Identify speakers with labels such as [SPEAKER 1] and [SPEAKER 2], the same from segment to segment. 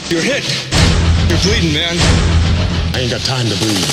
[SPEAKER 1] You're hit. You're bleeding, man.
[SPEAKER 2] I ain't got time to bleed.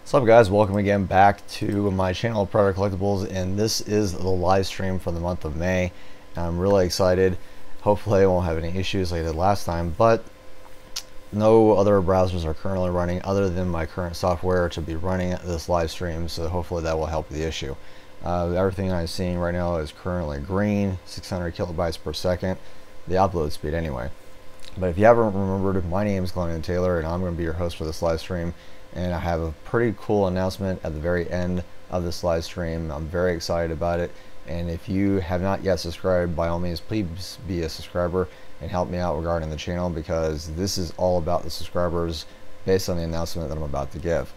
[SPEAKER 3] What's up guys, welcome again back to my channel Predator Collectibles, and this is the live stream for the month of May. I'm really excited. Hopefully I won't have any issues like I did last time, but no other browsers are currently running other than my current software to be running this live stream, so hopefully that will help the issue. Everything I'm seeing right now is currently green, 600 kilobytes per second, the upload speed anyway. But if you haven't remembered, my name is Glenn Taylor and I'm going to be your host for this live stream. And I have a pretty cool announcement at the very end of this live stream. I'm very excited about it, and if you have not yet subscribed, by all means please be a subscriber and help me out regarding the channel, because this is all about the subscribers based on the announcement that I'm about to give.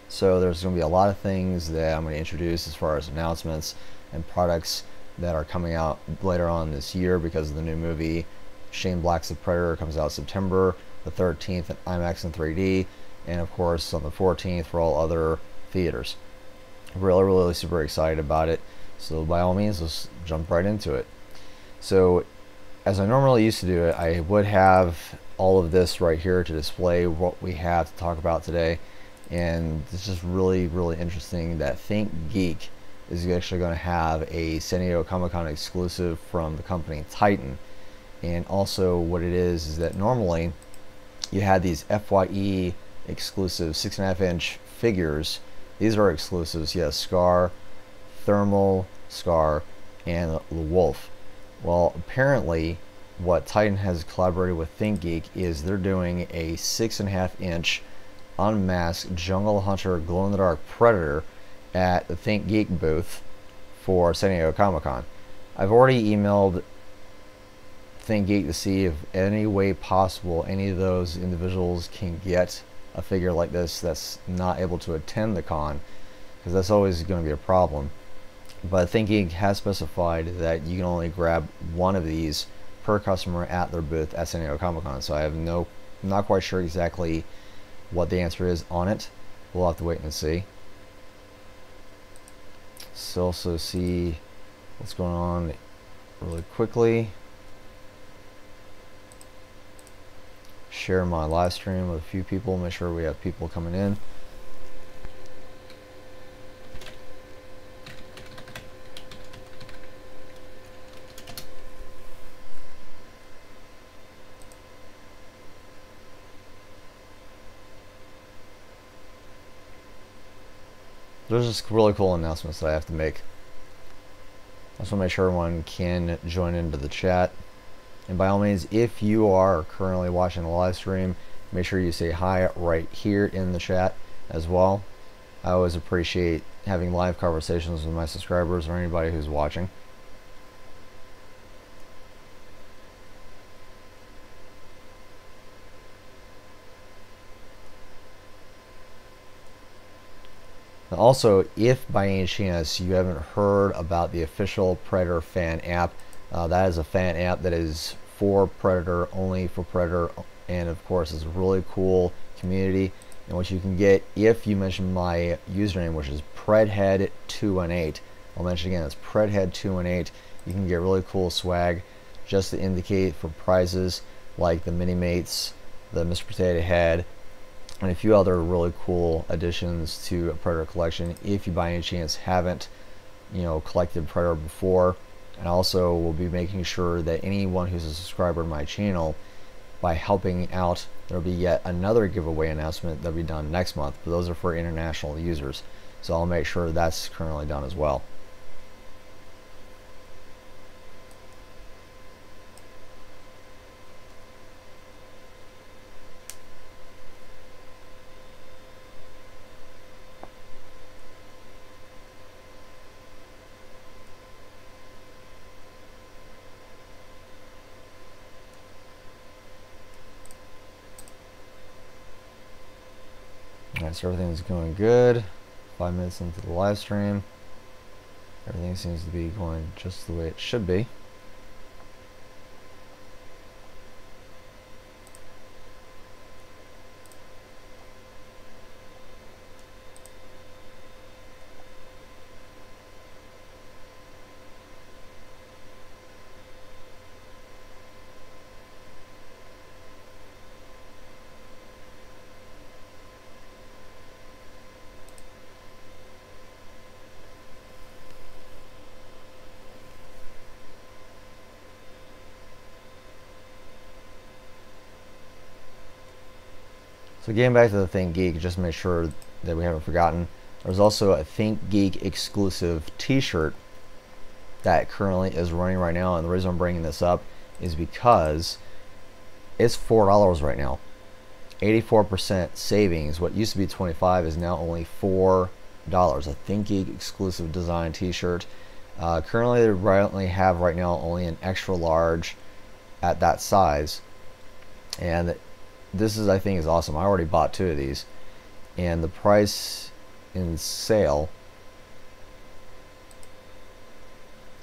[SPEAKER 3] So there's going to be a lot of things that I'm going to introduce as far as announcements and products that are coming out later on this year because of the new movie Shane Black's The Predator. Comes out September the 13th at IMAX and 3D, and of course on the 14th for all other theaters. Really super excited about it, so by all means let's jump right into it. So as I normally used to do it, I would have all of this right here to display what we have to talk about today, and it's just really interesting that ThinkGeek is actually going to have a San Diego Comic-Con exclusive from the company Titan. And also what it is that normally you had these FYE exclusive 6.5 inch figures. These are exclusives, yes, Scar, Thermal, Scar, and the Wolf. Well, apparently what Titan has collaborated with ThinkGeek is they're doing a 6.5 inch unmasked Jungle Hunter glow-in-the-dark Predator at the ThinkGeek booth for San Diego Comic-Con. I've already emailed ThinkGeek to see if any way possible any of those individuals can get a figure like this that's not able to attend the con, because that's always going to be a problem. But ThinkGeek has specified that you can only grab one of these per customer at their booth at San Diego Comic-Con, so I have not quite sure exactly what the answer is on it. We'll have to wait and see. So also see what's going on really quickly. Share my live stream with a few people, make sure we have people coming in. There's just really cool announcements that I have to make. I just want to make sure everyone can join into the chat. And by all means, if you are currently watching the live stream, make sure you say hi right here in the chat as well. I always appreciate having live conversations with my subscribers or anybody who's watching. Also, if by any chance you haven't heard about the official Predator fan app, that is a fan app that is for Predator, only for Predator, and of course it's a really cool community. And what you can get if you mention my username, which is Predhead218, I'll mention again, it's Predhead218. You can get really cool swag just to indicate for prizes like the Mini Mates, the Mr. Potato Head, and a few other really cool additions to a Predator collection if you by any chance haven't, collected Predator before. And also we'll be making sure that anyone who's a subscriber to my channel by helping out. There'll be yet another giveaway announcement that'll be done next month, but those are for international users. So I'll make sure that's currently done as well. Alright, so everything's going good. 5 minutes into the live stream. Everything seems to be going just the way it should be. So getting back to the ThinkGeek, just to make sure that we haven't forgotten, there's also a ThinkGeek exclusive t-shirt that currently is running right now, and the reason I'm bringing this up is because it's $4 right now. 84% savings. What used to be $25 is now only $4. A ThinkGeek exclusive design t-shirt. Currently they have right now only an extra large at that size, and this is, I think, is awesome. I already bought 2 of these, and the price in sale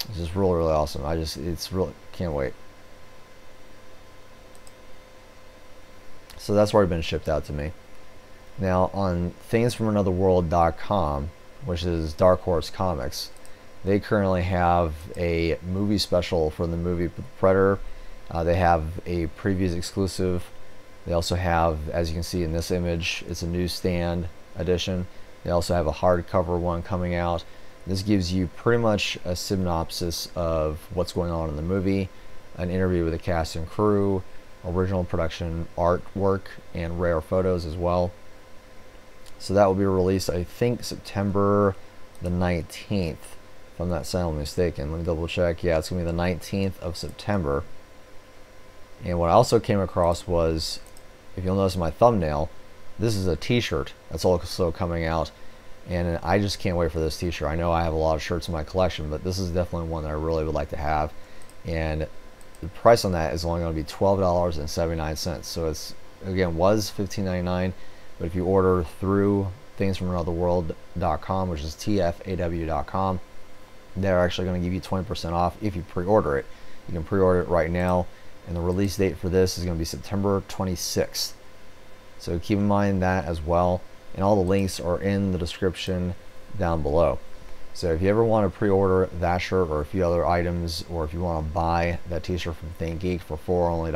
[SPEAKER 3] is just really, really awesome. It's really, can't wait. So that's already been shipped out to me. Now on thingsfromanotherworld.com, which is Dark Horse Comics, they currently have a movie special for the movie Predator. They have a previews exclusive. They also have, as you can see in this image, it's a newsstand edition. They also have a hardcover one coming out. This gives you pretty much a synopsis of what's going on in the movie, an interview with the cast and crew, original production artwork, and rare photos as well. So that will be released, I think, September the 19th, if I'm not sounding mistaken. Let me double check. Yeah, it's going to be the 19th of September. And what I also came across was, if you'll notice in my thumbnail, this is a t-shirt that's also coming out, and I just can't wait for this t-shirt. I know I have a lot of shirts in my collection, but this is definitely one that I really would like to have, and the price on that is only going to be $12.79. So it's, again, was $15.99, but if you order through thingsfromanotherworld.com, which is tfaw.com, they're actually going to give you 20% off if you pre-order it. You can pre-order it right now, and the release date for this is going to be September 26th. So keep in mind that as well, and all the links are in the description down below. So if you ever want to pre-order that shirt or a few other items, or if you want to buy that t-shirt from ThinkGeek for $4 only,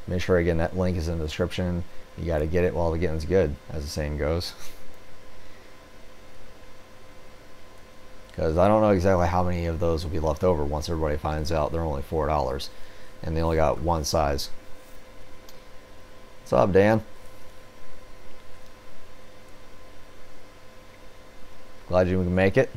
[SPEAKER 3] make sure, again, that link is in the description. You got to get it while the getting's good, as the saying goes. Because I don't know exactly how many of those will be left over once everybody finds out they're only $4 and they only got one size. What's up, Dan? Glad you can make it.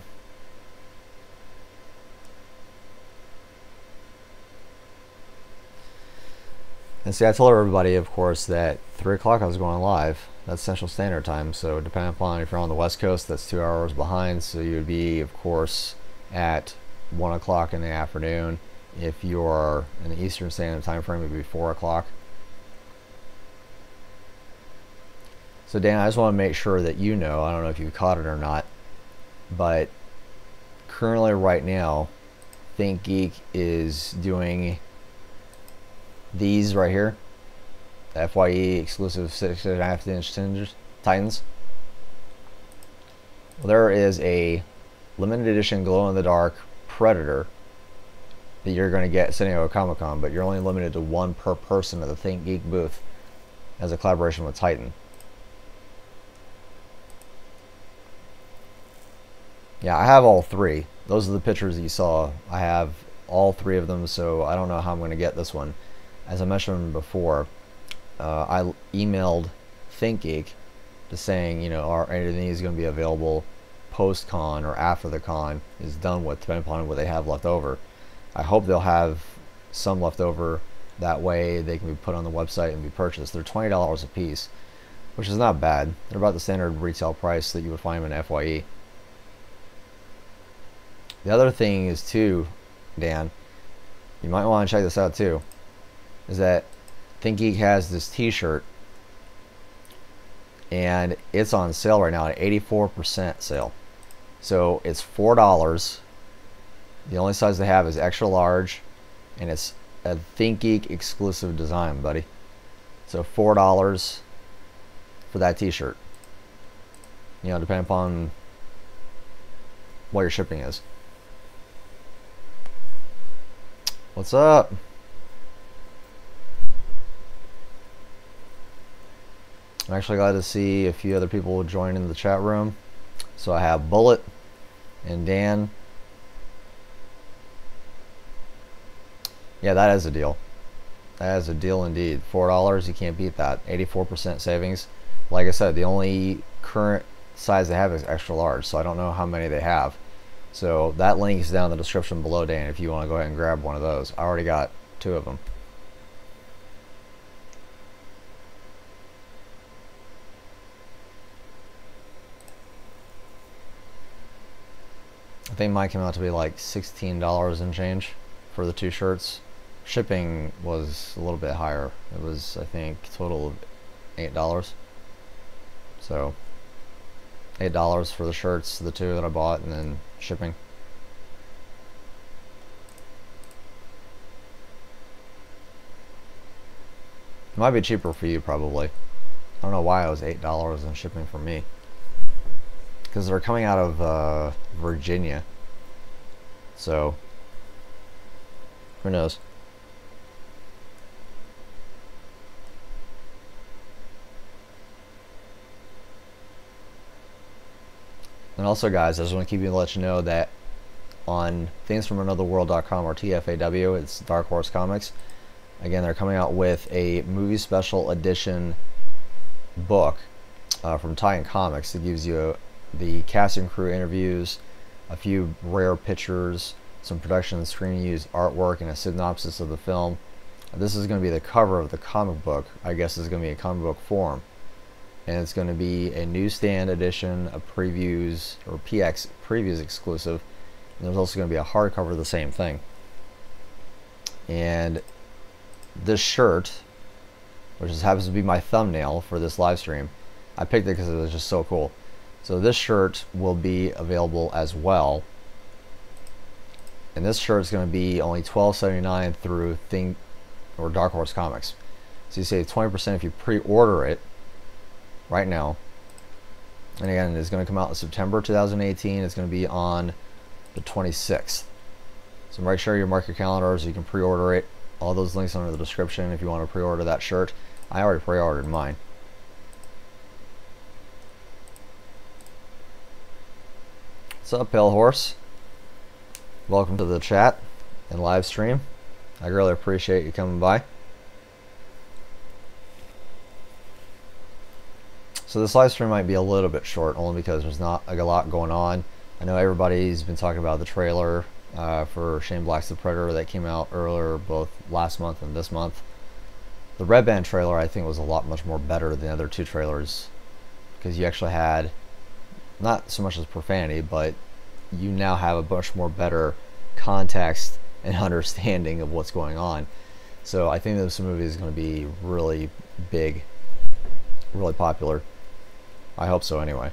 [SPEAKER 3] And see, I told everybody, of course, that 3 o'clock I was going live. That's Central Standard Time, so depending upon if you're on the West Coast, that's 2 hours behind, so you would be, of course, at 1 o'clock in the afternoon. If you're in the Eastern Standard Time frame, it would be 4 o'clock. So Dan, I just want to make sure that you know, I don't know if you caught it or not, but currently right now, ThinkGeek is doing these right here, the FYE exclusive 6.5-inch Titans. Well, there is a limited edition glow-in-the-dark Predator that you're going to get at San Diego Comic-Con, but you're only limited to 1 per person at the ThinkGeek booth as a collaboration with Titan. Yeah, I have all 3. Those are the pictures that you saw. I have all 3 of them, so I don't know how I'm going to get this one. As I mentioned before, I emailed ThinkGeek to saying, you know, are any of these going to be available post-con or after the con is done with, depending upon what they have left over. I hope they'll have some left over. That way they can be put on the website and be purchased. They're $20 a piece, which is not bad. They're about the standard retail price that you would find them in FYE. The other thing is too, Dan, you might want to check this out too, is that ThinkGeek has this t-shirt and it's on sale right now at 84% sale. So it's $4. The only size they have is extra large, and it's a ThinkGeek exclusive design, buddy. So $4 for that t-shirt. You know, depending upon what your shipping is. What's up? I'm actually glad to see a few other people join in the chat room. So I have Bullet and Dan. Yeah, that is a deal. That is a deal indeed. $4, you can't beat that. 84% savings. Like I said, the only current size they have is extra large, so I don't know how many they have. So that link is down in the description below, Dan, if you want to go ahead and grab one of those. I already got 2 of them. I think mine came out to be like $16 and change for the 2 shirts. Shipping was a little bit higher. It was, I think, total of $8. So $8 for the shirts, the 2 that I bought, and then shipping. It might be cheaper for you, probably. I don't know why it was $8 in shipping for me. Because they're coming out of Virginia. So who knows? And also, guys, I just want to keep you to let you know that on thingsfromanotherworld.com or TFAW, it's Dark Horse Comics. Again, they're coming out with a movie special edition book from Titan Comics that gives you the cast and crew interviews, a few rare pictures, some production and screen used artwork, and a synopsis of the film. This is going to be the cover of the comic book. I guess it's going to be a comic book form. And it's going to be a newsstand edition, a previews or PX previews exclusive, and there's also going to be a hardcover of the same thing. And this shirt, which happens to be my thumbnail for this live stream, I picked it because it was just so cool. So this shirt will be available as well, and this shirt is going to be only $12.79 through Dark Horse Comics. So you save 20% if you pre-order it right now. And again, it's going to come out in September 2018. It's going to be on the 26th. So make sure you mark your calendars so you can pre-order it. All those links are in the description if you want to pre-order that shirt. I already pre-ordered mine. What's up, Pale Horse? Welcome to the chat and live stream. I really appreciate you coming by. So this live stream might be a little bit short, only because there's not a lot going on. I know everybody's been talking about the trailer for Shane Black's The Predator that came out earlier, both last month and this month. The Red Band trailer, I think, was a lot much more better than the other 2 trailers, because you actually had not so much as profanity, but you now have a much more better context and understanding of what's going on. So I think this movie is going to be really big, really popular. I hope so anyway,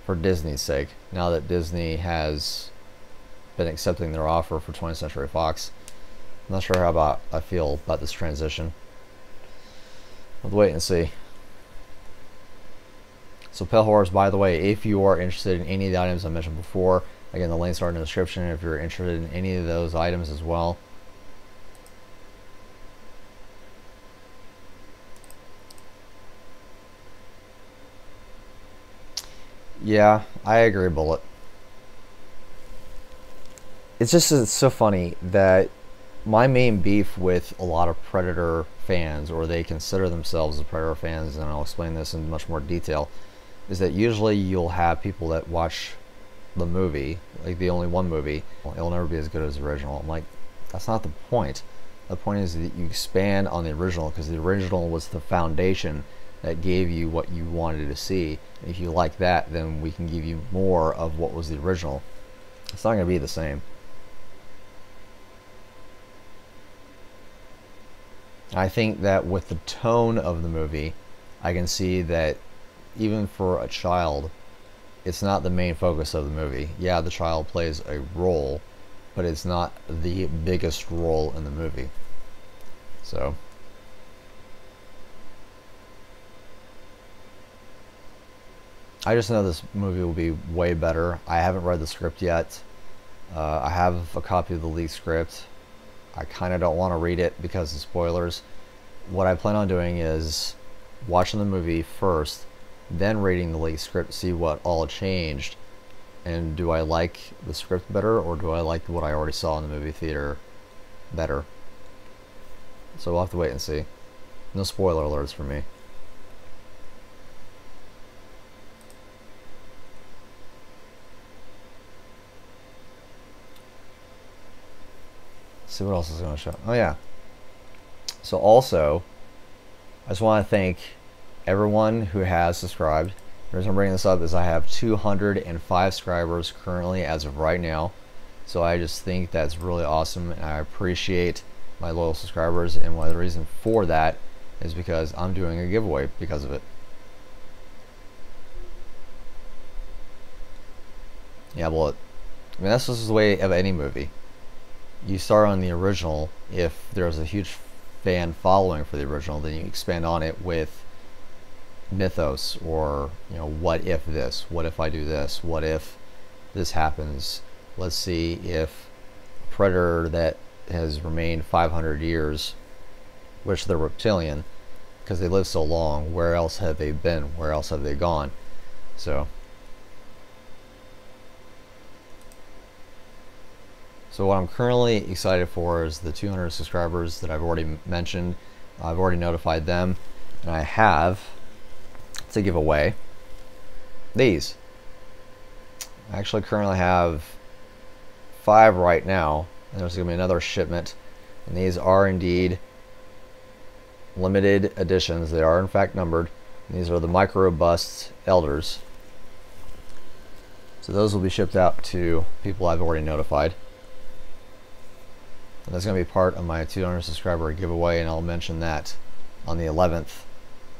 [SPEAKER 3] for Disney's sake, now that Disney has been accepting their offer for 20th Century Fox. I'm not sure how I feel about this transition. We'll wait and see. So Pale Horse, by the way, if you are interested in any of the items I mentioned before, again, the links are in the description if you're interested in any of those items as well. Yeah, I agree, Bullet. It's just, it's so funny that my main beef with a lot of Predator fans, or they consider themselves as Predator fans, and I'll explain this in much more detail, is that usually you'll have people that watch the movie, like the only one movie, it'll never be as good as the original. I'm like, that's not the point. The point is that you expand on the original, because the original was the foundation that gave you what you wanted to see. If you like that, then we can give you more of what was the original. It's not going to be the same. I think that with the tone of the movie, I can see that even for a child, it's not the main focus of the movie. Yeah, the child plays a role, but it's not the biggest role in the movie. So I just know this movie will be way better. I haven't read the script yet. I have a copy of the leaked script. I kind of don't want to read it because of spoilers. What I plan on doing is watching the movie first, then reading the leaked script to see what all changed, and do I like the script better, or do I like what I already saw in the movie theater better. So we'll have to wait and see. No spoiler alerts for me. See what else is going to show. Oh yeah. So also, I just want to thank everyone who has subscribed. The reason I'm bringing this up is I have 205 subscribers currently as of right now. So I just think that's really awesome, and I appreciate my loyal subscribers, and one of the reasons for that is because I'm doing a giveaway because of it. Yeah, well, I mean, that's just the way of any movie. You start on the original. If there's a huge fan following for the original, then you expand on it with mythos, or, you know, what if this, what if I do this, what if this happens, let's see if a predator that has remained 500 years, which they're reptilian because they live so long, where else have they been, where else have they gone? So what I'm currently excited for is the 200 subscribers that I've already mentioned. I've already notified them, and I have to give away these. I actually currently have 5 right now, and there's going to be another shipment, and these are indeed limited editions. They are in fact numbered. And these are the micro bust elders, so those will be shipped out to people I've already notified. And that's going to be part of my 200 subscriber giveaway, and I'll mention that on the 11th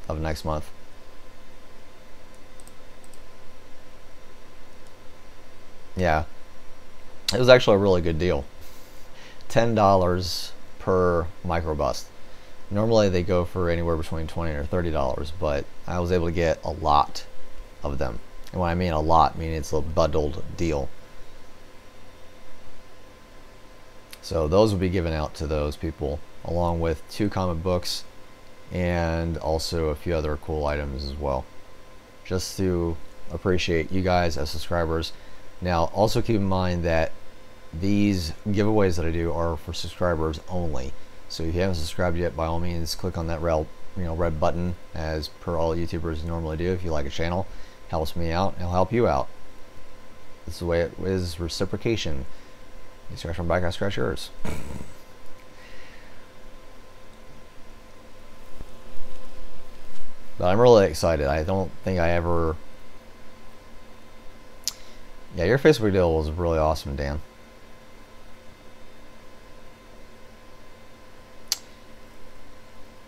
[SPEAKER 3] of next month. Yeah, it was actually a really good deal. $10 per micro bust. Normally they go for anywhere between $20 or $30, but I was able to get a lot of them. And when I mean a lot, I mean it's a bundled deal. So those will be given out to those people, along with 2 comic books and also a few other cool items as well, just to appreciate you guys as subscribers. Now also keep in mind that these giveaways that I do are for subscribers only. So if you haven't subscribed yet, by all means click on that red button, as per all YouTubers normally do. If you like a channel, helps me out, and it'll help you out. This is the way it is. Reciprocation. You scratch my back, I scratch yours. But I'm really excited. I don't think I ever... Yeah, your Facebook deal was really awesome, Dan.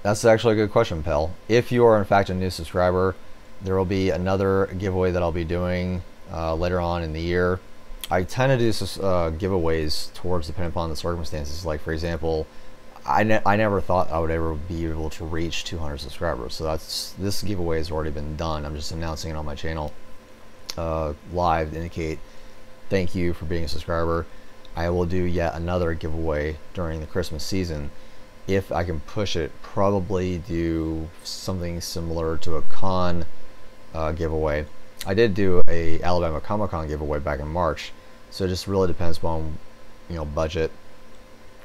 [SPEAKER 3] That's actually a good question, pal. If you are in fact a new subscriber, there will be another giveaway that I'll be doing later on in the year. I tend to do giveaways towards depending upon the circumstances. Like, for example, I never thought I would ever be able to reach 200 subscribers. So this giveaway has already been done. I'm just announcing it on my channel live to indicate thank you for being a subscriber. I will do yet another giveaway during the Christmas season. If I can push it, probably do something similar to a con giveaway. I did do a Alabama Comic Con giveaway back in March, so it just really depends on, budget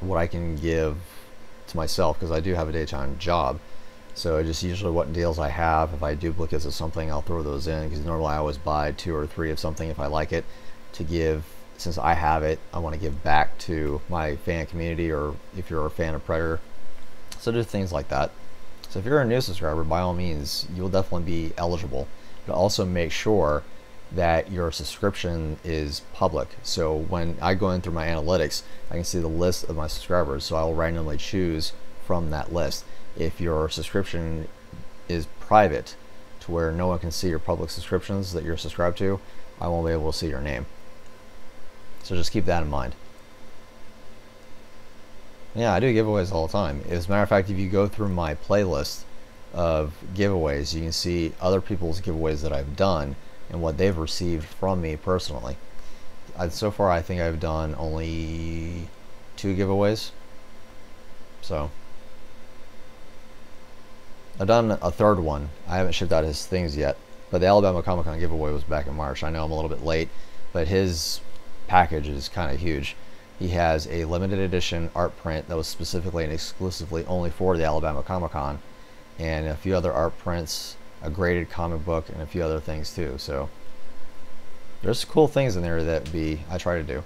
[SPEAKER 3] what I can give to myself, because I do have a daytime job. So just usually what deals I have. If I have duplicates of something, I'll throw those in, because normally I always buy 2 or 3 of something if I like it, to give. Since I have it, I want to give back to my fan community, or if you're a fan of Predator. So do things like that. So if you're a new subscriber, by all means, you'll definitely be eligible. But also make sure that your subscription is public. So when I go in through my analytics, I can see the list of my subscribers. So I will randomly choose from that list. If your subscription is private, to where no one can see your public subscriptions that you're subscribed to, I won't be able to see your name. So just keep that in mind. Yeah, I do giveaways all the time. As a matter of fact, if you go through my playlist of giveaways, you can see other people's giveaways that I've done and what they've received from me personally. So far, I think I've done only 2 giveaways. So I've done a 3rd one. I haven't shipped out his things yet, but the Alabama Comic-Con giveaway was back in March. I know I'm a little bit late, but his package is kind of huge. He has a limited edition art print that was specifically and exclusively only for the Alabama Comic-Con, and a few other art prints, a graded comic book, and a few other things too. So there's cool things in there that I try to do.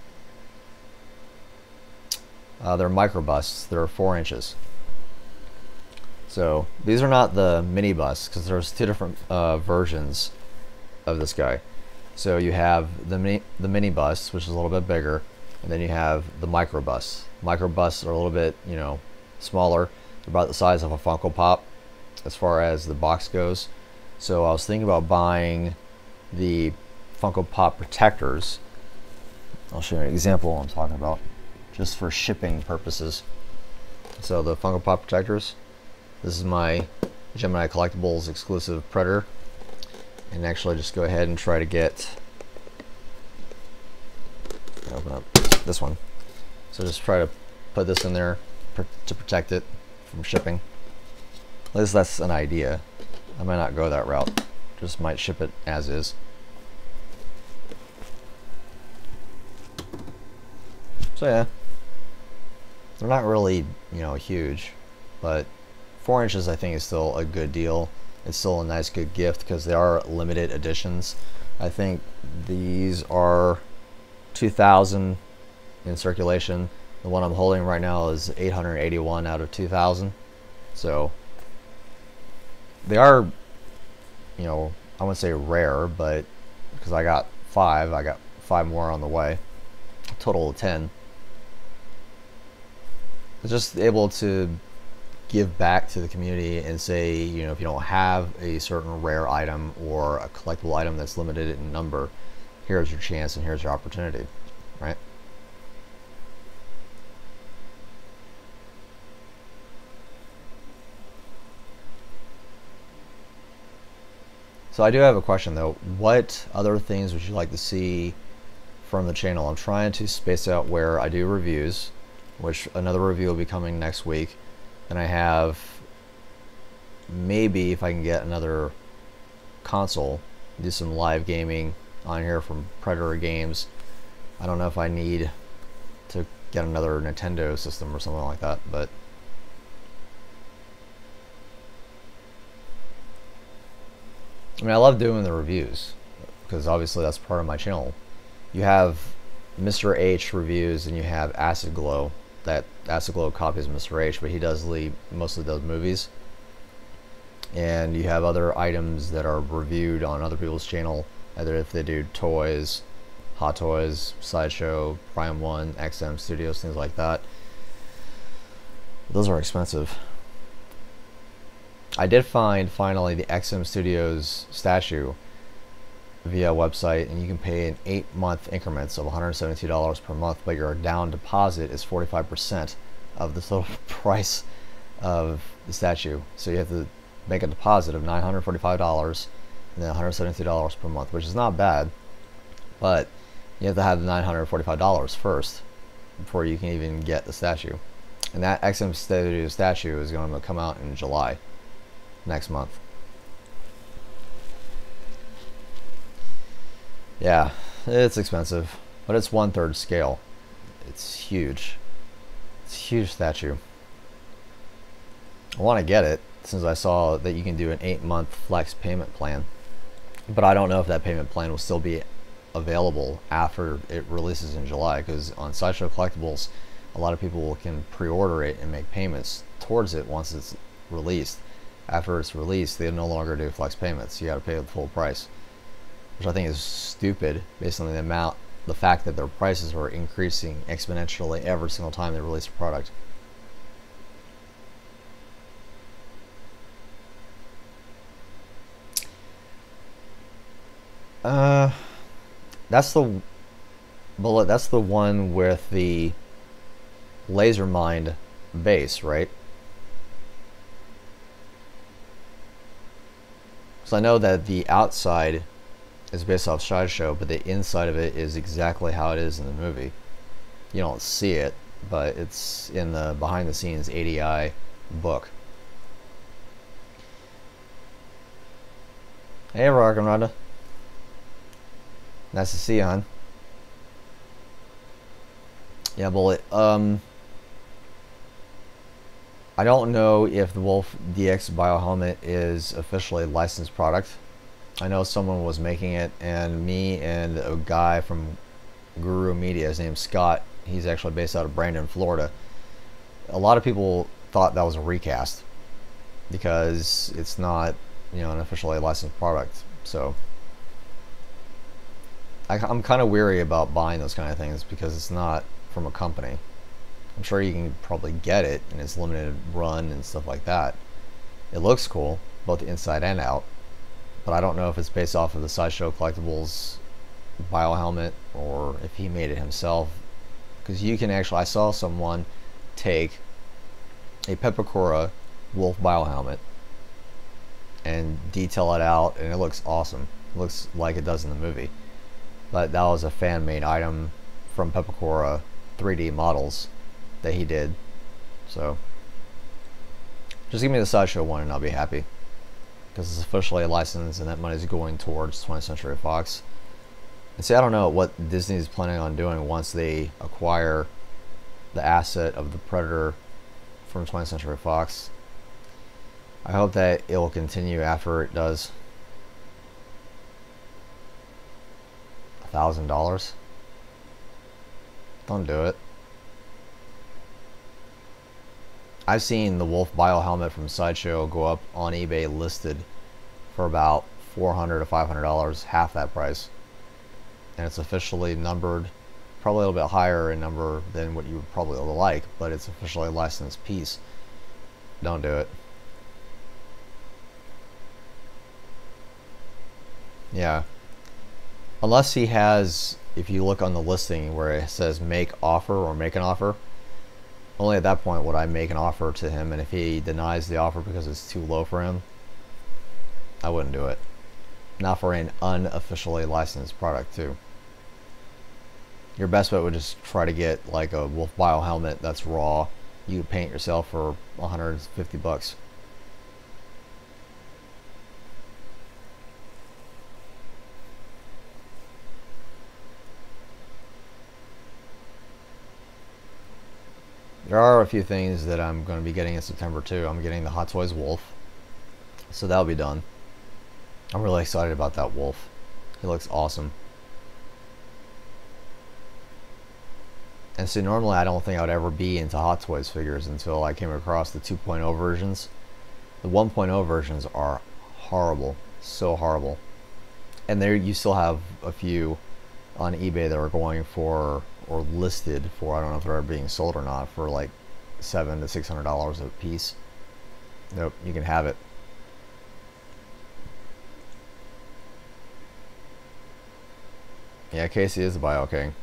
[SPEAKER 3] They're micro busts. They're 4 inches. So these are not the mini busts, because there's 2 different versions of this guy. So you have the mini busts, which is a little bit bigger, and then you have the micro busts. Micro busts are a little bit, smaller. They're about the size of a Funko Pop as far as the box goes. So I was thinking about buying the Funko Pop Protectors. I'll show you an example I'm talking about, just for shipping purposes. So the Funko Pop Protectors. This is my Gemini Collectibles exclusive Predator. And actually just go ahead and try to open up this one. So just try to put this in there to protect it from shipping. At least that's an idea. I might not go that route. Just might ship it as is. So yeah, they're not really, huge, but 4 inches I think is still a good deal. It's still a nice, good gift, because they are limited editions. I think these are 2,000 in circulation. The one I'm holding right now is 881 out of 2,000. So they are, I wouldn't say rare, but because I got 5 more on the way, a total of 10. It's just able to give back to the community and say, if you don't have a certain rare item or a collectible item that's limited in number, here's your chance and here's your opportunity, right? So I do have a question though. What other things would you like to see from the channel? I'm trying to space out where I do reviews, which another review will be coming next week. And I have, maybe if I can get another console, do some live gaming on here from Predator Games. I don't know if I need to get another Nintendo system or something like that, but I love doing the reviews, because obviously that's part of my channel. You have Mr. H reviews and you have Acid Glow. That Acid Glow copies Mr. H, but he mostly does movies. And you have other items that are reviewed on other people's channel, either if they do toys, Hot Toys, Sideshow, Prime 1, XM Studios, things like that. Those are expensive. I did find finally the XM Studios statue via website, and you can pay in 8-month increments of $172 per month, but your down deposit is 45% of the total price of the statue. So you have to make a deposit of $945 and then $172 per month, which is not bad, but you have to have the $945 first before you can even get the statue. And that XM Studio statue is going to come out in July next month. Yeah, it's expensive, but it's 1/3 scale. It's huge. It's a huge statue. I want to get it since I saw that you can do an 8-month flex payment plan. But I don't know if that payment plan will still be available after it releases in July, because on Sideshow Collectibles, a lot of people can pre-order it and make payments towards it once it's released. After it's released, they no longer do flex payments. You got to pay the full price, which I think is stupid based on the fact that their prices are increasing exponentially every single time they release a product. That's the bullet. That's the one with the laser mind base, right? So I know that the outside is based off Sideshow, but the inside of it is exactly how it is in the movie. You don't see it, but it's in the behind the scenes ADI book. Hey, Rock and Rhonda. Nice to see you, hon. Yeah, Bullet. I don't know if the Wolf DX Biohelmet is officially a licensed product. I know someone was making it, and me and a guy from Guru Media, his name's Scott, he's actually based out of Brandon, Florida. A lot of people thought that was a recast because it's not, you know, an officially licensed product. So I'm kind of weary about buying those kind of things because it's not from a company. I'm sure you can probably get it and it's limited run and stuff like that. It looks cool, both inside and out, but I don't know if it's based off of the Sideshow Collectibles biohelmet or if he made it himself. Because you can actually, I saw someone take a Pepakura Wolf biohelmet and detail it out, and it looks awesome. It looks like it does in the movie. But that was a fan-made item from Pepakura 3D models that he did. So just give me the Sideshow one and I'll be happy, because it's officially licensed and that money is going towards 20th Century Fox. And see, I don't know what Disney is planning on doing once they acquire the asset of the Predator from 20th Century Fox. I hope that it will continue after it does. $1,000? Don't do it. I've seen the Wolf biohelmet from Sideshow go up on eBay listed for about $400 to $500, half that price. And it's officially numbered, probably a little bit higher in number than what you would probably like, but it's officially a licensed piece. Don't do it. Yeah. Unless he has, if you look on the listing where it says make offer or make an offer, only at that point would I make an offer to him, and if he denies the offer because it's too low for him, I wouldn't do it. Not for an unofficially licensed product too. Your best bet would just try to get like a Wolf biohelmet that's raw. You paint yourself for 150 bucks. There are a few things that I'm going to be getting in September too. I'm getting the Hot Toys Wolf, so that'll be done. I'm really excited about that Wolf. He looks awesome. And so normally I don't think I would ever be into Hot Toys figures until I came across the 2.0 versions. The 1.0 versions are horrible, so horrible. And there you still have a few on eBay that are going for, or listed for, I don't know if they're being sold or not, for like $700 to $600 a piece. Nope, you can have it. Yeah, Casey is the Bio King.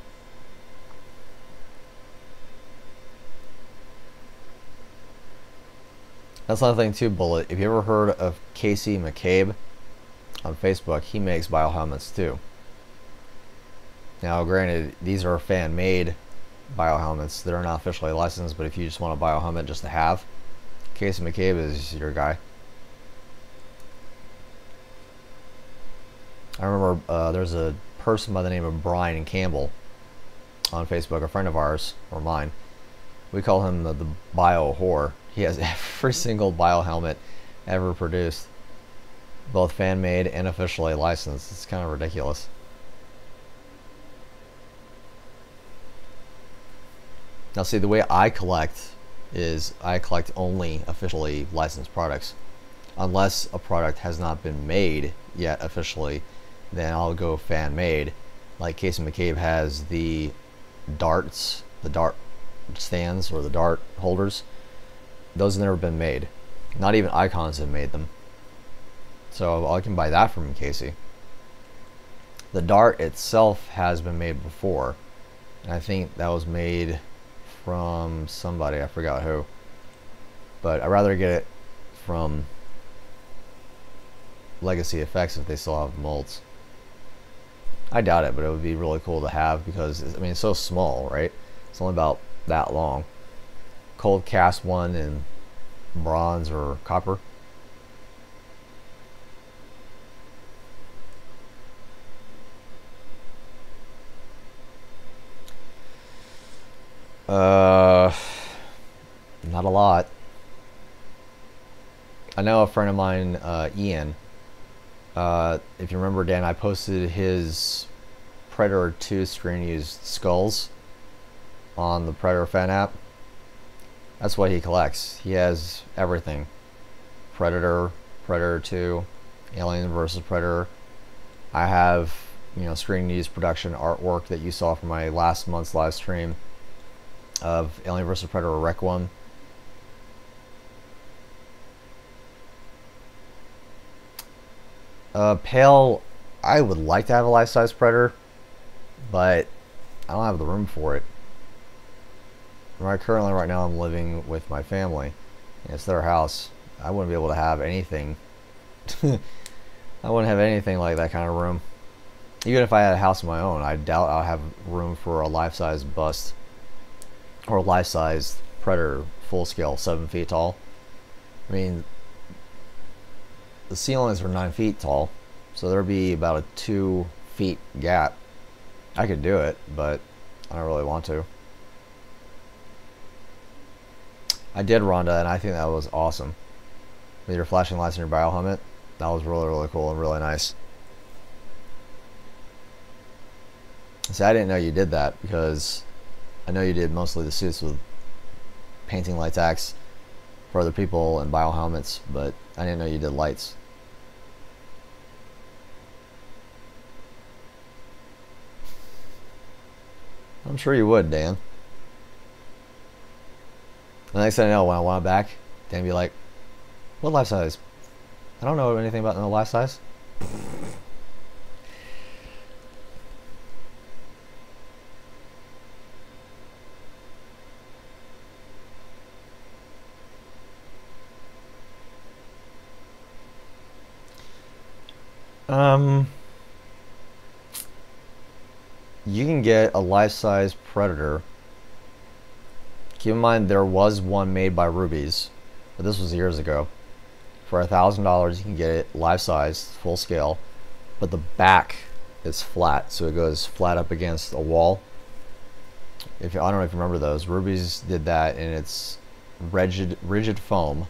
[SPEAKER 3] That's another thing too, Bullet. If you ever heard of Casey McCabe on Facebook, he makes biohelmets too. Now, granted, these are fan-made biohelmets. They're not officially licensed, but if you just want a biohelmet just to have, Casey McCabe is your guy. I remember there's a person by the name of Brian Campbell on Facebook, a friend of ours, or mine. We call him the bio whore. He has every single bio helmet ever produced, both fan made and officially licensed. It's kind of ridiculous. Now see, the way I collect is I collect only officially licensed products. Unless a product has not been made yet officially, then I'll go fan made. Like Casey McCabe has the darts, the dart stands or the dart holders. Those have never been made. Not even Icons have made them. So I can buy that from Casey. The dart itself has been made before. And I think that was made from somebody, I forgot who. But I'd rather get it from Legacy Effects if they still have molds. I doubt it, but it would be really cool to have because, I mean, it's so small, right? It's only about that long. Cold cast one in bronze or copper. Not a lot. I know a friend of mine, Ian, if you remember, Dan, I posted his Predator 2 screen used skulls on the Predator fan app. That's what he collects. He has everything. Predator, Predator 2, Alien vs. Predator. I have, you know, screen used production artwork that you saw from my last month's live stream of Alien vs. Predator Requiem. Pale, I would like to have a life-size Predator, but I don't have the room for it. Currently, right now, I'm living with my family, and it's their house. I wouldn't be able to have anything. I wouldn't have anything like that kind of room. Even if I had a house of my own, I doubt I'll have room for a life-size bust or a life-size Predator full scale, 7 feet tall. I mean, the ceilings are 9 feet tall, so there'd be about a 2 feet gap. I could do it, but I don't really want to. I did Rhonda, and I think that was awesome. With your flashing lights in your bio helmet, that was really, really cool and really nice. See, I didn't know you did that because I know you did mostly the suits with painting lights acts for other people and bio helmets, but I didn't know you did lights. I'm sure you would, Dan. The next thing I know, when I want it back, Dan be like, what life size? I don't know anything about no life size. You can get a life-size Predator. Keep in mind there was one made by Rubies, but this was years ago. For $1,000 you can get it life-size, full scale, but the back is flat, so it goes flat up against a wall. I don't know if you remember those. Rubies did that, and it's rigid foam,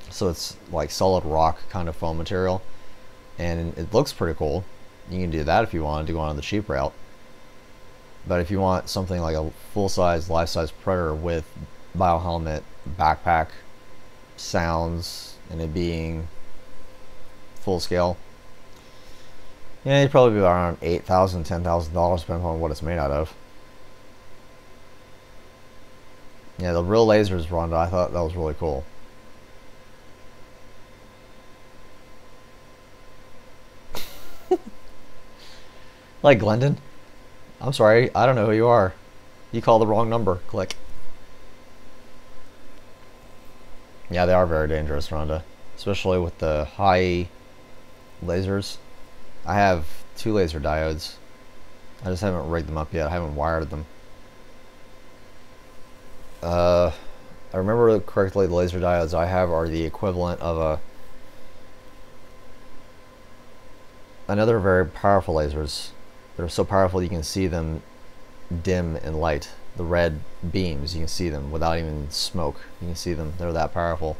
[SPEAKER 3] so it's like solid rock kind of foam material, and it looks pretty cool. You can do that if you wanted to go on the cheap route. But if you want something like a full-size, life-size Predator with bio helmet, backpack, sounds, and it being full scale, yeah, you'd probably be around $8,000, $10,000 depending on what it's made out of. Yeah, the real lasers, Rhonda, I thought that was really cool. Like Glendon? I'm sorry, I don't know who you are. You called the wrong number. Click. Yeah, they are very dangerous, Rhonda. Especially with the high lasers. I have 2 laser diodes. I just haven't rigged them up yet. I haven't wired them. I remember correctly, the laser diodes I have are the equivalent of another very powerful lasers. They're so powerful you can see them dim in light. The red beams, you can see them without even smoke. You can see them. They're that powerful.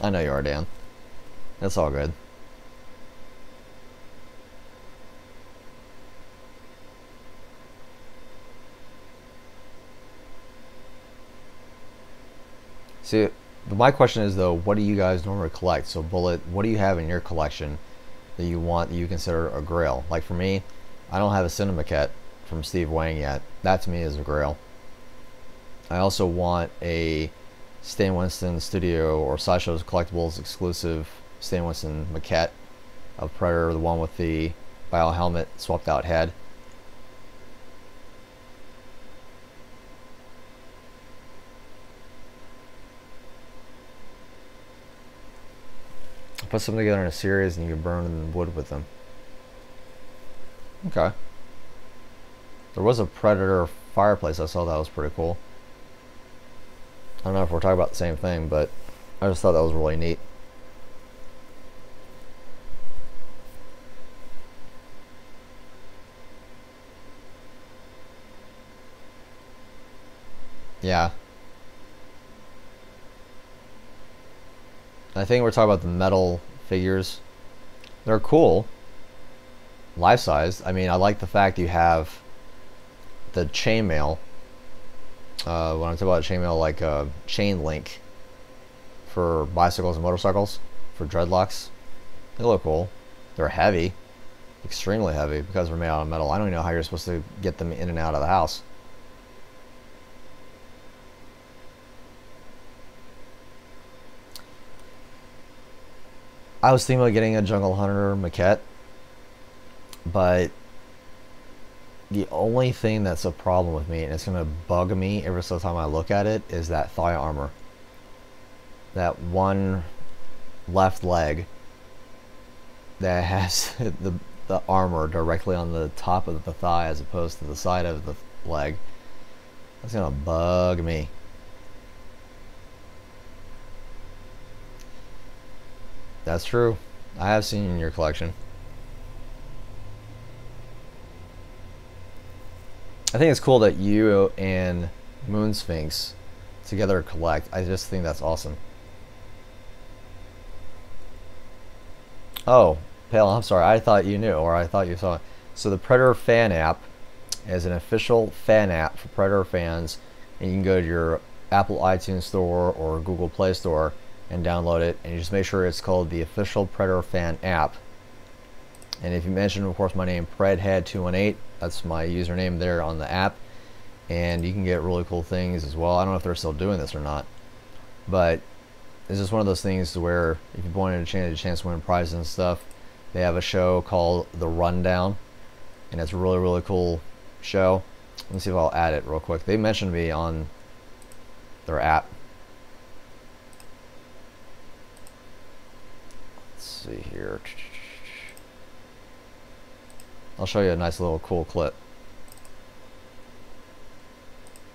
[SPEAKER 3] I know you are, Dan. That's all good. See, my question is though, what do you guys normally collect? So Bullet, what do you have in your collection that you want, that you consider a grail? Like for me, I don't have a Cinemaquette from Steve Wang yet. That to me is a grail. I also want a Stan Winston Studio or Sideshow's Collectibles exclusive Stan Winston maquette of Predator, the one with the bio helmet swapped out head. Put something together in a series and you can burn in wood with them. Okay. There was a Predator Fireplace I saw that was pretty cool. I don't know if we're talking about the same thing, but I just thought that was really neat. Yeah. I think we're talking about the metal figures. They're cool. Life-sized. I mean, I like the fact you have the chainmail. When I'm talking about chainmail, like a chain link for bicycles and motorcycles, for dreadlocks. They look cool. They're heavy. Extremely heavy because they're made out of metal. I don't even know how you're supposed to get them in and out of the house. I was thinking about getting a Jungle Hunter maquette, but the only thing that's a problem with me, and it's going to bug me every single time I look at it, is that thigh armor. That one left leg that has the armor directly on the top of the thigh as opposed to the side of the leg. That's going to bug me. That's true. I have seen in your collection. I think it's cool that you and Moon Sphinx together collect. I just think that's awesome. Oh, Pale, I'm sorry. I thought you knew, or I thought you saw it. So the Predator fan app is an official fan app for Predator fans, and you can go to your Apple iTunes store or Google Play Store and download it, and you just make sure it's called the official Predator fan app. And if you mention, of course, my name, Predhead218, that's my username there on the app, and you can get really cool things as well. I don't know if they're still doing this or not, but it's just one of those things where if you wanted a chance to win prizes and stuff, they have a show called The Rundown, and it's a really, really cool show. Let me see if I'll add it real quick. They mentioned me on their app. See here. I'll show you a nice little cool clip.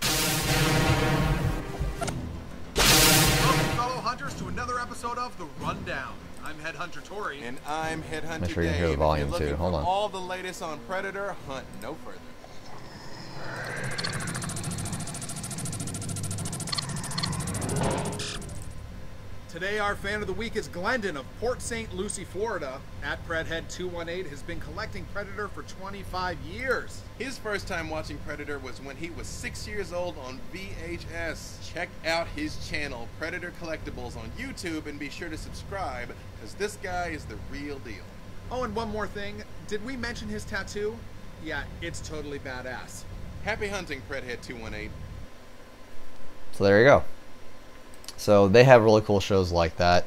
[SPEAKER 4] Welcome, fellow hunters, to another episode of The Rundown. I'm Headhunter Tori.
[SPEAKER 5] And I'm Headhunter
[SPEAKER 3] Make sure you
[SPEAKER 5] Dave.
[SPEAKER 3] can hear the volume
[SPEAKER 5] If you're
[SPEAKER 3] too.
[SPEAKER 5] looking
[SPEAKER 3] Hold
[SPEAKER 5] for
[SPEAKER 3] on.
[SPEAKER 5] all the latest on Predator, hunt no further.
[SPEAKER 4] Today, our fan of the week is Glendon of Port St. Lucie, Florida. At Predhead218 has been collecting Predator for 25 years.
[SPEAKER 5] His first time watching Predator was when he was 6 years old on VHS. Check out his channel, Predator Collectibles, on YouTube, and be sure to subscribe, because this guy is the real deal.
[SPEAKER 4] Oh, and one more thing. Did we mention his tattoo? Yeah, it's totally badass.
[SPEAKER 5] Happy hunting, Predhead218.
[SPEAKER 3] So there you go. So they have really cool shows like that.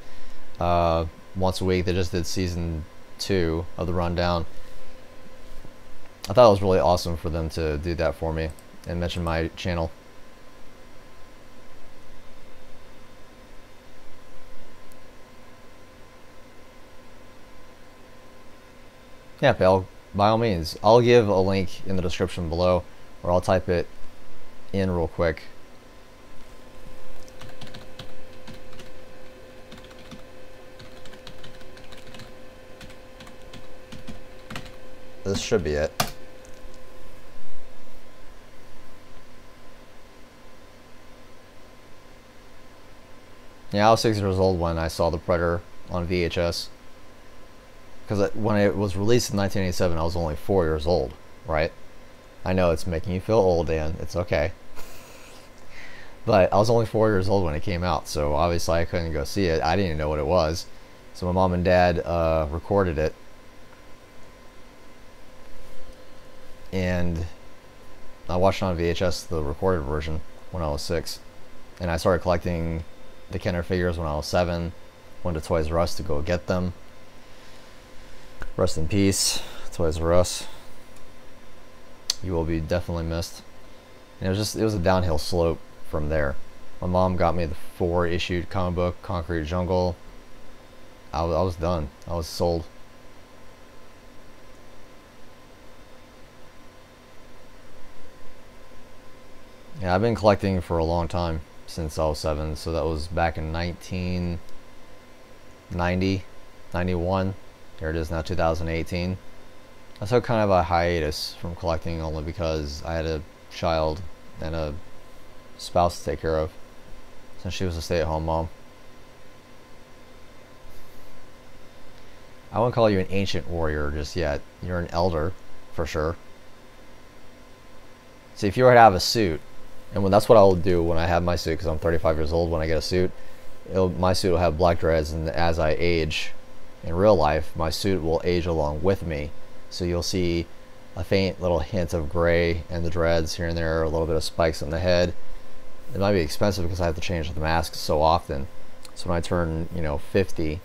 [SPEAKER 3] Once a week. They just did season 2 of The Rundown. I thought it was really awesome for them to do that for me and mention my channel. Yeah, Pal, by all means. I'll give a link in the description below, or I'll type it in real quick. this should be it. Yeah, I was 6 years old when I saw the Predator on VHS. Because when it was released in 1987, I was only 4 years old, right? I know it's making you feel old, Dan. It's okay. But I was only 4 years old when it came out, so obviously I couldn't go see it. I didn't even know what it was. So my mom and dad recorded it. And I watched it on VHS, the recorded version, when I was 6. And I started collecting the Kenner figures when I was 7. Went to Toys R Us to go get them. Rest in peace, Toys R Us. You will be definitely missed. And it was a downhill slope from there. My mom got me the 4-issued comic book, Concrete Jungle. I was done. I was sold. Yeah, I've been collecting for a long time, since I was 7, so that was back in 1990, 91. Here it is now, 2018. I took kind of a hiatus from collecting only because I had a child and a spouse to take care of, since she was a stay-at-home mom. I wouldn't call you an ancient warrior just yet. You're an elder, for sure. See, if you were to have a suit, and that's what I'll do when I have my suit, because I'm 35 years old when I get a suit. My suit will have black dreads, and as I age in real life, my suit will age along with me. So you'll see a faint little hint of gray and the dreads here and there, a little bit of spikes on the head. It might be expensive because I have to change the mask so often. So when I turn, 50,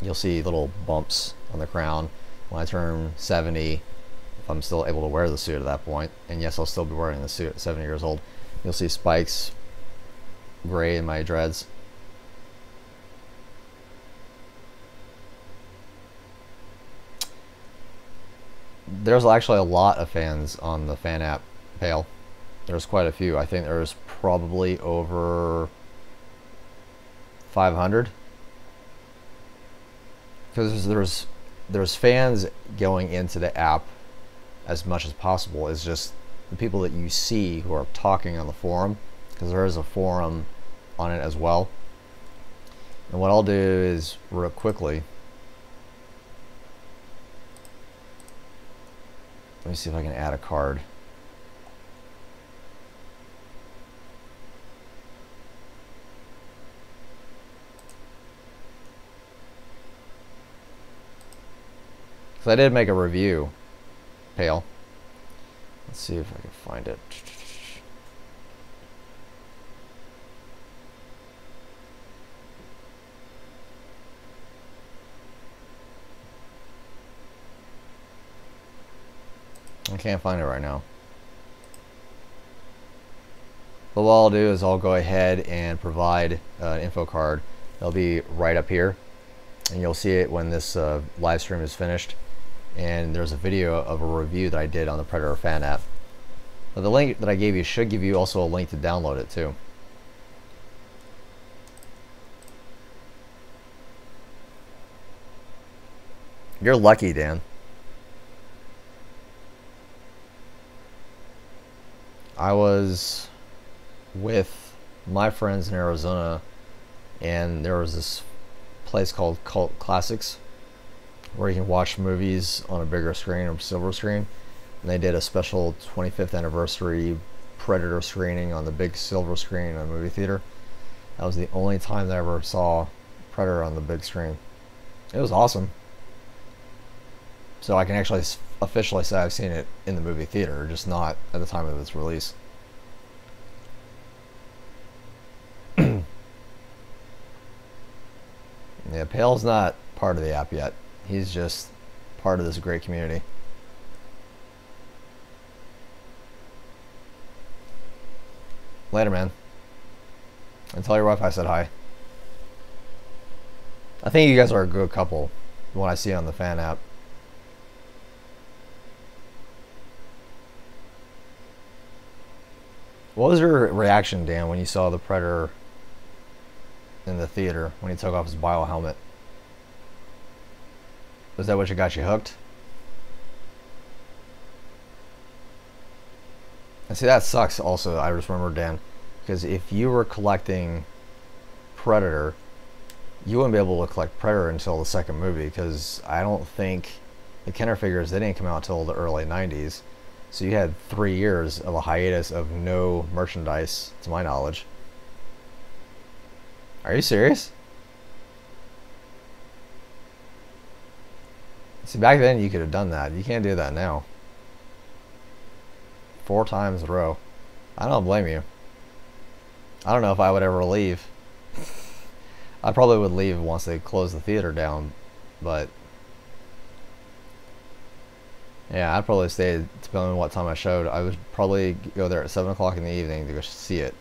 [SPEAKER 3] you'll see little bumps on the crown. When I turn 70, if I'm still able to wear the suit at that point, and yes, I'll still be wearing the suit at 70 years old, you'll see spikes, gray in my dreads. There's actually a lot of fans on the fan app, Pale. There's quite a few. I think there's probably over 500. Because there's fans going into the app as much as possible. It's just the people that you see who are talking on the forum, because there is a forum on it as well. And what I'll do is, real quickly, let me see if I can add a card. Because I did make a review, Pale. Let's see if I can find it. I can't find it right now. But what I'll do is I'll go ahead and provide an info card. It'll be right up here, and you'll see it when this live stream is finished. And there's a video of a review that I did on the Predator fan app. But the link that I gave you should give you also a link to download it too. You're lucky, Dan. I was with my friends in Arizona, and there was this place called Cult Classics, where you can watch movies on a bigger screen or silver screen. And they did a special 25th anniversary Predator screening on the big silver screen in a movie theater. That was the only time that I ever saw Predator on the big screen. It was awesome. So I can actually officially say I've seen it in the movie theater, just not at the time of its release. Yeah, Pale's not part of the app yet. He's just part of this great community. Later, man. And tell your wife I said hi. I think you guys are a good couple, what I see on the fan app. What was your reaction, Dan, when you saw the Predator in the theater, when he took off his bio helmet? Was that what got you hooked? And see, that sucks also. I just remember, Dan, because if you were collecting Predator, you wouldn't be able to collect Predator until the second movie, because I don't think the Kenner figures, they didn't come out until the early 90s. So you had 3 years of a hiatus of no merchandise, to my knowledge. Are you serious? See, back then you could have done that. You can't do that now. 4 times in a row. I don't blame you. I don't know if I would ever leave. I probably would leave once they close the theater down, but yeah, I'd probably stay, depending on what time I showed. I would probably go there at 7 o'clock in the evening to go see it,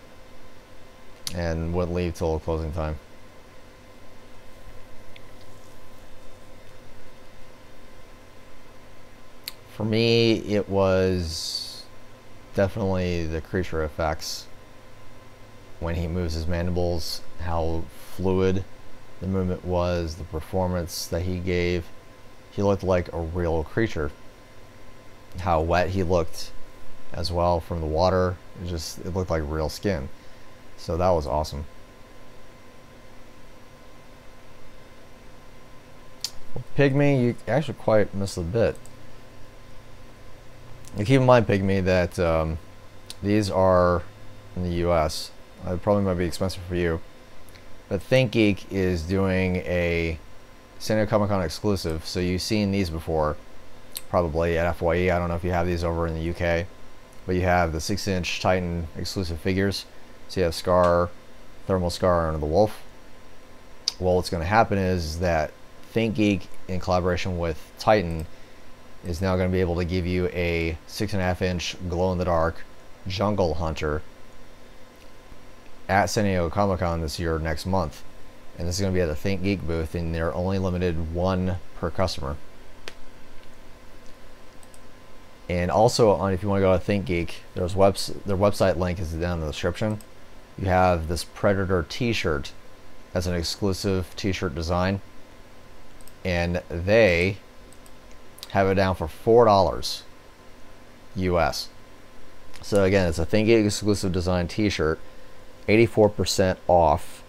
[SPEAKER 3] and wouldn't leave till closing time. For me, it was definitely the creature effects. When he moves his mandibles, how fluid the movement was, the performance that he gave. He looked like a real creature. How wet he looked as well from the water. It looked like real skin. So that was awesome. Pygmy, you actually quite missed a bit. And keep in mind, Pygmy, that these are in the US. It probably might be expensive for you. But ThinkGeek is doing a San Diego Comic-Con exclusive. So you've seen these before, probably at FYE. I don't know if you have these over in the UK. But you have the 6-inch Titan exclusive figures. So you have Scar, Thermal Scar, and the Wolf. Well, what's going to happen is that ThinkGeek, in collaboration with Titan, is now going to be able to give you a 6.5-inch glow-in-the-dark Jungle Hunter at San Diego Comic-Con this year, next month. And this is going to be at the ThinkGeek booth, and they're only limited 1 per customer. And also, if you want to go to ThinkGeek, their website link is down in the description. You have this Predator t-shirt as an exclusive t-shirt design, and they have it down for $4 US. So again, it's a ThinkGeek exclusive design t-shirt, 84% off,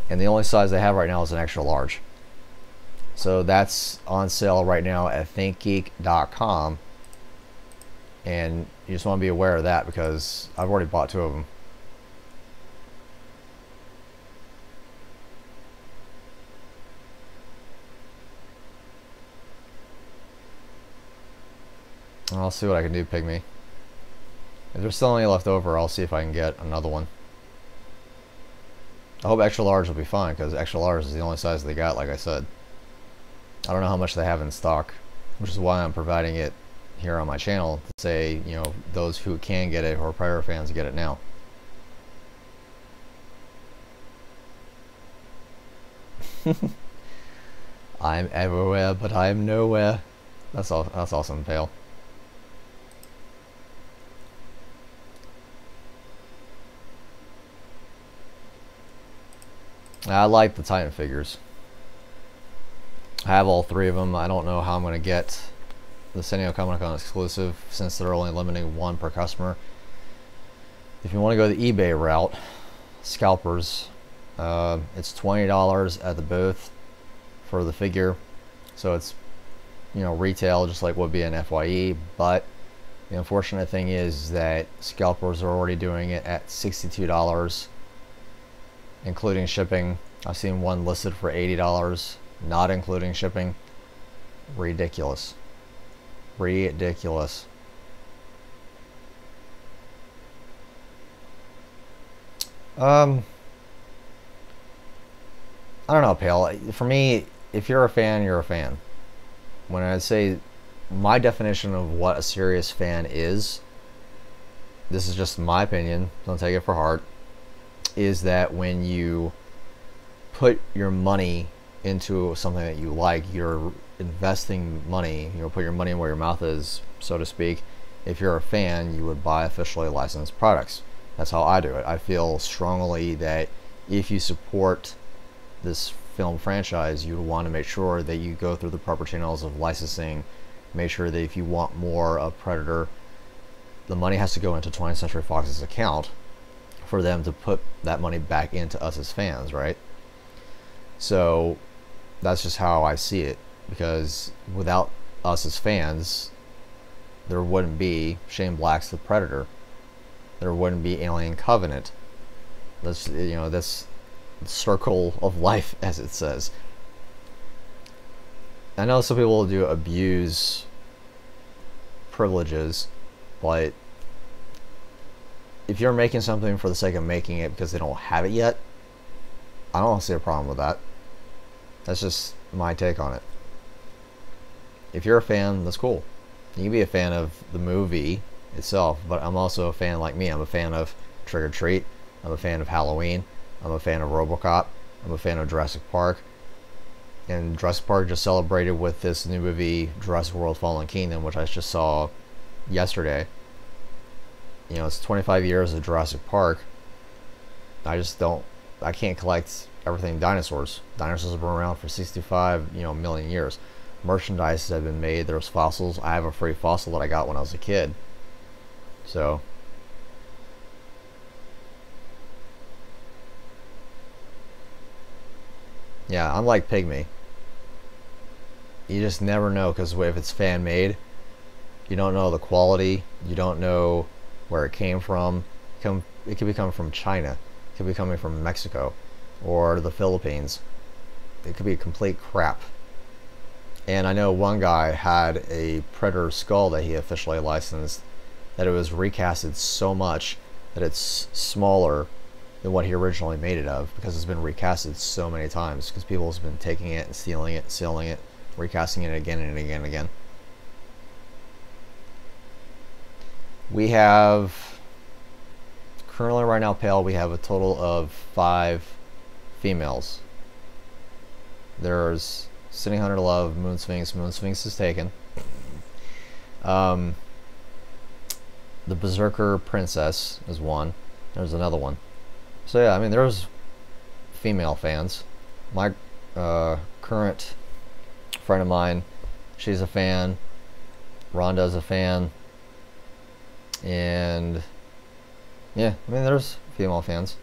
[SPEAKER 3] and the only size they have right now is an extra large. So that's on sale right now at thinkgeek.com, and you just want to be aware of that because I've already bought 2 of them. I'll see what I can do, Pygmy. If there's still any left over, I'll see if I can get another one. I hope extra large will be fine, because extra large is the only size they got, like I said. I don't know how much they have in stock, which is why I'm providing it here on my channel to say, you know, those who can get it, or Predator fans, get it now. I'm everywhere, but I'm nowhere. That's awesome, Pale. I like the Titan figures. I have all 3 of them. I don't know how I'm going to get the San Diego Comic-Con exclusive, since they're only limiting 1 per customer. If you want to go the eBay route, scalpers, it's $20 at the booth for the figure. So it's, you know, retail just like would be an FYE, but the unfortunate thing is that scalpers are already doing it at $62, including shipping. I've seen one listed for $80, not including shipping. Ridiculous. Ridiculous. I don't know, Pale. For me, if you're a fan, you're a fan. When I say my definition of what a serious fan is, this is just my opinion, don't take it for heart, is that when you put your money into something that you like, you're investing money, you know, put your money where your mouth is, so to speak. If you're a fan, you would buy officially licensed products. That's how I do it. I feel strongly that if you support this film franchise, you want to make sure that you go through the proper channels of licensing. Make sure that if you want more of Predator, the money has to go into 20th Century Fox's account for them to put that money back into us as fans, right? So that's just how I see it, because without us as fans, there wouldn't be Shane Black's The Predator. There wouldn't be Alien Covenant. That's, you know, that's circle of life, as it says. I know some people do abuse privileges, but if you're making something for the sake of making it because they don't have it yet, I don't see a problem with that. That's just my take on it. If you're a fan, that's cool. You can be a fan of the movie itself, but I'm also a fan, like me, I'm a fan of Trick or Treat, I'm a fan of Halloween, I'm a fan of RoboCop, I'm a fan of Jurassic Park, and Jurassic Park just celebrated with this new movie, Jurassic World Fallen Kingdom, which I just saw yesterday. You know, it's 25 years of Jurassic Park. I can't collect everything dinosaurs. Dinosaurs have been around for 65, million years. Merchandise have been made. There's fossils. I have a free fossil that I got when I was a kid. So, yeah, I'm like Pygmy. You just never know, because if it's fan made, you don't know the quality. You don't know where it came from. It could be coming from China. It could be coming from Mexico or the Philippines. It could be complete crap. And I know one guy had a Predator skull that he officially licensed, that it was recasted so much that it's smaller than what he originally made it of, because it's been recasted so many times, because people have been taking it and stealing it, selling it, recasting it again and again and again. We have, currently right now, Pale, we have a total of 5 females. There's Sitting Hunter Love, Moon Sphinx. Moon Sphinx is taken. The Berserker Princess is one. There's another one. So yeah, I mean, there's female fans. My current friend of mine, she's a fan. Rhonda's a fan. And yeah, I mean, there's female fans.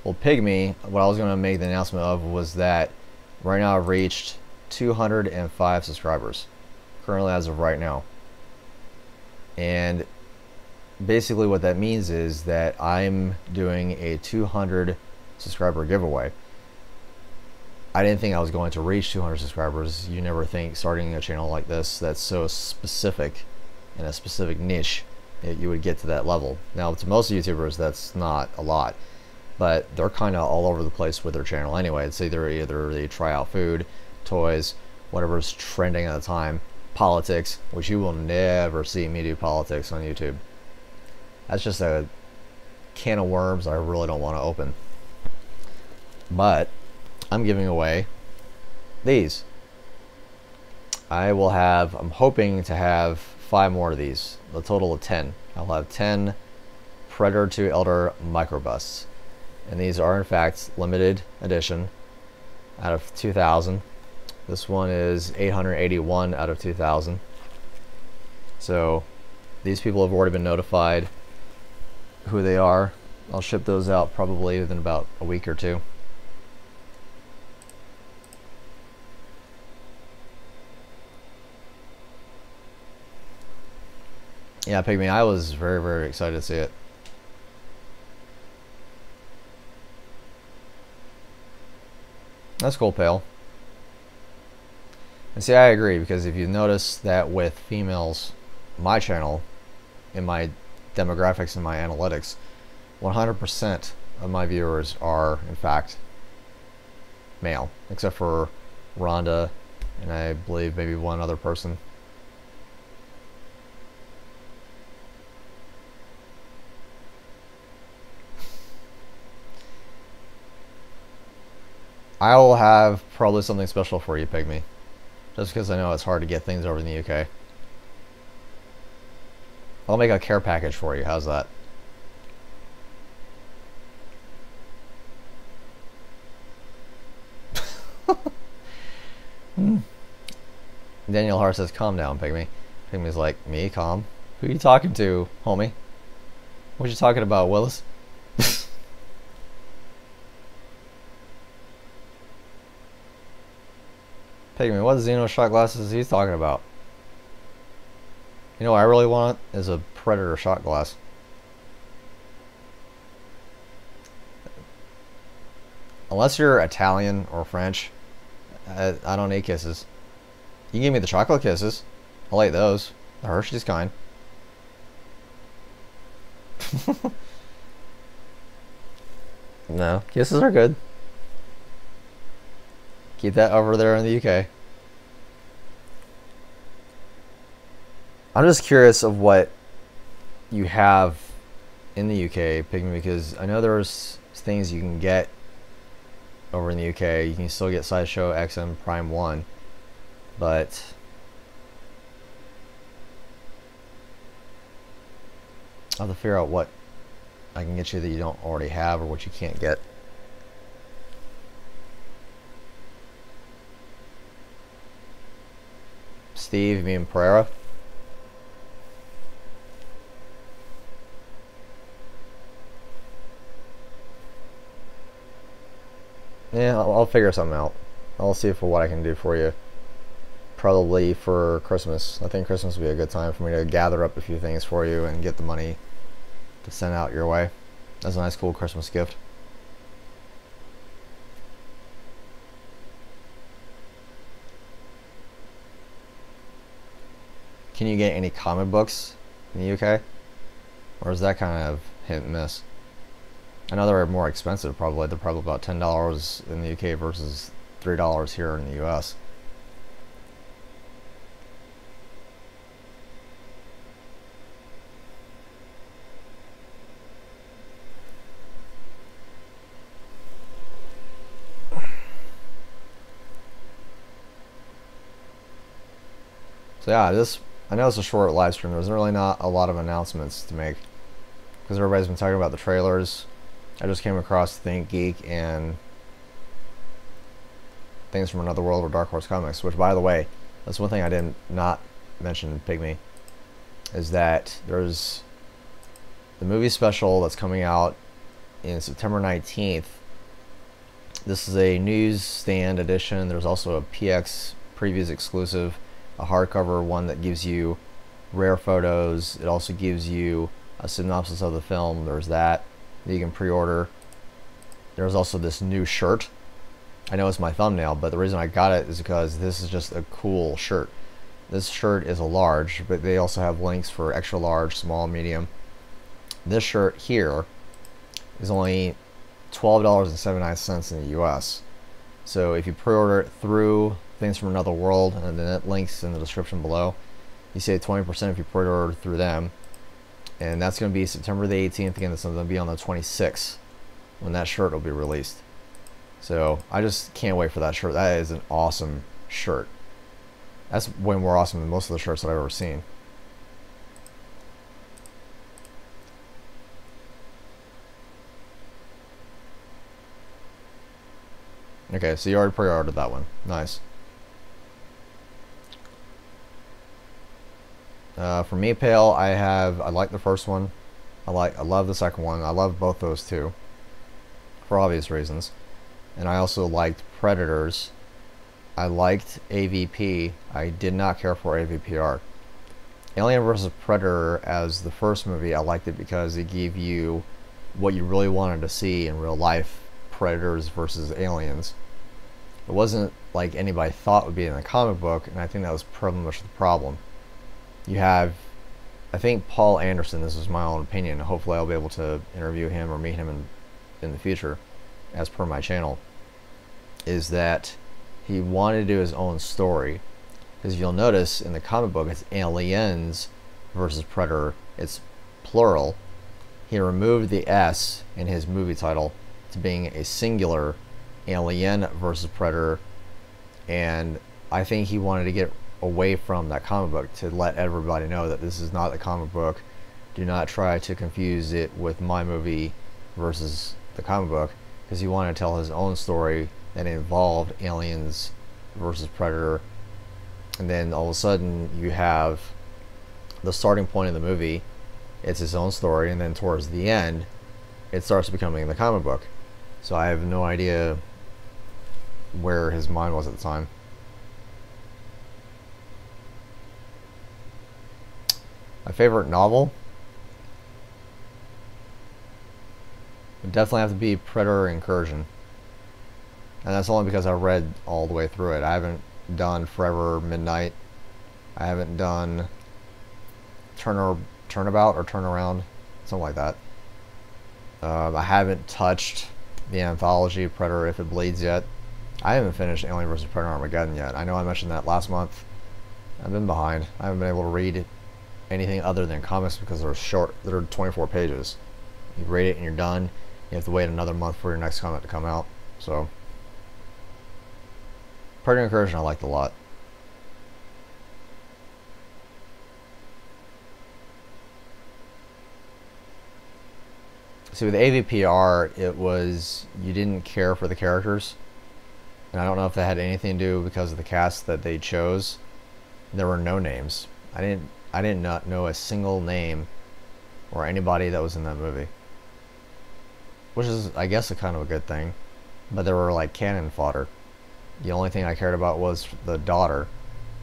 [SPEAKER 3] Well, Pygmy, what I was going to make the announcement of was that right now I've reached 205 subscribers, currently as of right now. And basically what that means is that I'm doing a 200 subscriber giveaway. I didn't think I was going to reach 200 subscribers. You never think starting a channel like this that's so specific in a specific niche that you would get to that level. Now, to most YouTubers, that's not a lot, but they're kind of all over the place with their channel anyway. It's either they try out food, toys, whatever's trending at the time, politics, which you will never see me do politics on YouTube. That's just a can of worms I really don't want to open. But I'm giving away these. I'm hoping to have 5 more of these, a total of 10. I'll have 10 Predator 2 Elder microbusts. And these are in fact limited edition out of 2,000. This one is 881 out of 2,000. So these people have already been notified who they are. I'll ship those out probably within about a week or 2. Yeah, Pygmy, I was very, very excited to see it. That's cool, Pale. And see, I agree, because if you notice that with females, my channel, in my demographics and my analytics, 100% of my viewers are, in fact, male, except for Rhonda and I believe maybe one other person. I will have probably something special for you, Pygmy. Just because I know it's hard to get things over in the UK. I'll make a care package for you. How's that? Daniel Hart says, calm down, Pygmy. Pygmy's like, me? Calm? Who are you talking to, homie? What you talking about, Willis? Pygmy, what Xeno shot glasses is he talking about? You know what I really want is a Predator shot glass. Unless you're Italian or French, I don't need kisses. You can give me the chocolate kisses. I'll eat those. The Hershey's kind. No, kisses are good. Keep that over there in the UK. I'm just curious of what you have in the UK, Pygmy, because I know there's things you can get over in the UK. You can still get Sideshow XM Prime 1, but I'll have to figure out what I can get you that you don't already have or what you can't get. Steve, you mean Pereira? Yeah, I'll figure something out. I'll see for what I can do for you. Probably for Christmas. I think Christmas will be a good time for me to gather up a few things for you and get the money to send out your way. That's a nice, cool Christmas gift. Can you get any comic books in the UK? Or is that kind of hit and miss? I know they're more expensive probably. They're probably about $10 in the UK versus $3 here in the US. So yeah, I know it's a short live stream. There's really not a lot of announcements to make because everybody's been talking about the trailers. I just came across ThinkGeek and Things from Another World or Dark Horse Comics, which, by the way, that's one thing I did not mention, Pygmy, is that there's the movie special that's coming out in September 19th. This is a Newsstand edition. There's also a PX Previews exclusive, a hardcover one that gives you rare photos. It also gives you a synopsis of the film. There's that you can pre-order. There's also this new shirt. I know it's my thumbnail, but the reason I got it is because this is just a cool shirt. This shirt is a large, but they also have links for extra large, small, medium. This shirt here is only $12.79 in the US. So if you pre-order it through Things from Another World, and then it links in the description below, you save 20% if you pre-order through them. And that's going to be September the 18th. Again, it's going to be on the 26th when that shirt will be released. So I just can't wait for that shirt. That is an awesome shirt. That's way more awesome than most of the shirts that I've ever seen. Okay, so you already pre-ordered that one. Nice. For me, Pale, I like the first one. I love the second one. I love both those two, for obvious reasons. And I also liked Predators. I liked AVP. I did not care for AVPR. Alien vs. Predator as the first movie, I liked it because it gave you what you really wanted to see in real life. Predators versus aliens. It wasn't like anybody thought would be in a comic book, and I think that was pretty much the problem. You have, I think, Paul Anderson, this is my own opinion, hopefully I'll be able to interview him or meet him in the future, as per my channel, is that he wanted to do his own story. Because you'll notice in the comic book it's aliens versus Predator, it's plural. He removed the S in his movie title to being a singular, Alien versus Predator, and I think he wanted to get away from that comic book to let everybody know that this is not a comic book. Do not try to confuse it with my movie versus the comic book, because he wanted to tell his own story that involved aliens versus Predator, and then all of a sudden you have the starting point of the movie, it's its own story, and then towards the end it starts becoming the comic book. So I have no idea where his mind was at the time. My favorite novel would definitely have to be Predator Incursion. And that's only because I read all the way through it. I haven't done Forever Midnight. I haven't done Turnabout or Turnaround, something like that. I haven't touched the anthology Predator If It Bleeds yet. I haven't finished Alien vs. Predator Armageddon yet. I know I mentioned that last month. I've been behind. I haven't been able to read anything other than comics because they're short. They're 24 pages. You read it and you're done. You have to wait another month for your next comic to come out. So, Predator Incursion I liked a lot. See, with AVPR, it was, you didn't care for the characters. And I don't know if that had anything to do because of the cast that they chose. There were no names. I did not know a single name or anybody that was in that movie. Which is, I guess, a kind of a good thing. But they were like cannon fodder. The only thing I cared about was the daughter.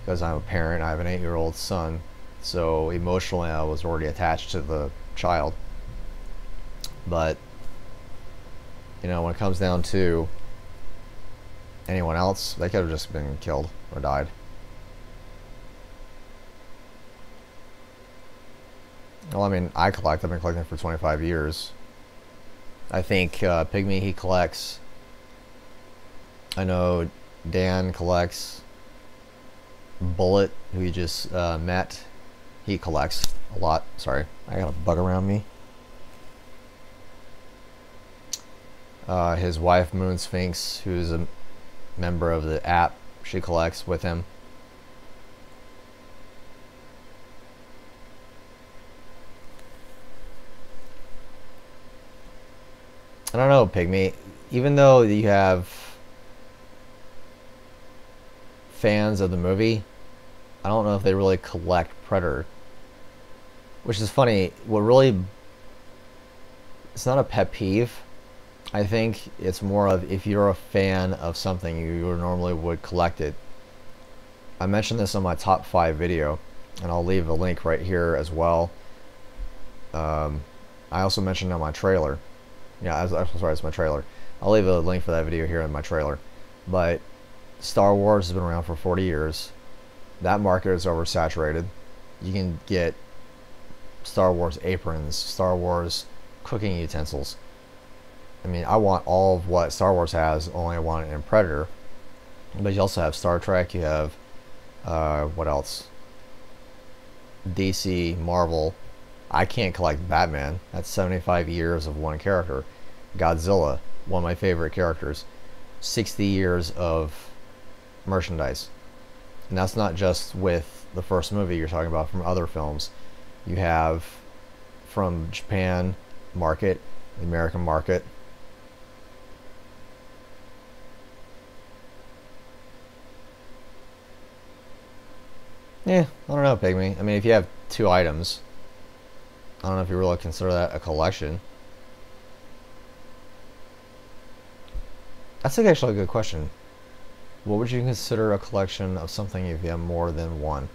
[SPEAKER 3] Because I'm a parent, I have an 8-year-old son. So emotionally I was already attached to the child. But, you know, when it comes down to anyone else, they could have just been killed or died. Well, I mean, I've been collecting for 25 years. I think Pygmy, he collects. I know Dan collects. Bullet, who you just met, he collects a lot. Sorry, I got a bug around me. His wife, Moon Sphinx, who's a member of the app, she collects with him. I don't know, Pygmy. Even though you have fans of the movie, I don't know if they really collect Predator. Which is funny. What really... It's not a pet peeve. I think it's more of, if you're a fan of something, you normally would collect it. I mentioned this on my top 5 video, and I'll leave a link right here as well. I also mentioned on my trailer. Yeah, I'm sorry, it's my trailer. I'll leave a link for that video here in my trailer. But Star Wars has been around for 40 years. That market is oversaturated. You can get Star Wars aprons, Star Wars cooking utensils. I mean, I want all of what Star Wars has, only I want it in Predator. But you also have Star Trek, you have, what else? DC, Marvel. I can't collect Batman. That's 75 years of one character. Godzilla, one of my favorite characters. 60 years of merchandise. And that's not just with the first movie you're talking about, from other films. You have from Japan market, the American market. Yeah, I don't know, Pygmy. I mean, if you have 2 items, I don't know if you really consider that a collection. That's actually a good question. What would you consider a collection of something if you have more than one?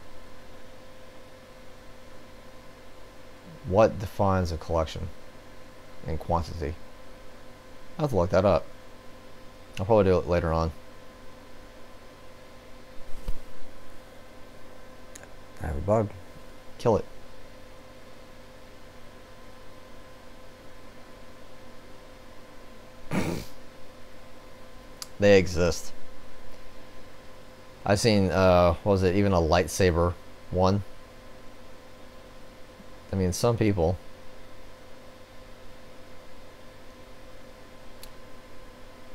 [SPEAKER 3] What defines a collection in quantity? I'll have to look that up. I'll probably do it later on. I have a bug. Kill it. They exist. I've seen, what was it, even a lightsaber one. I mean, some people.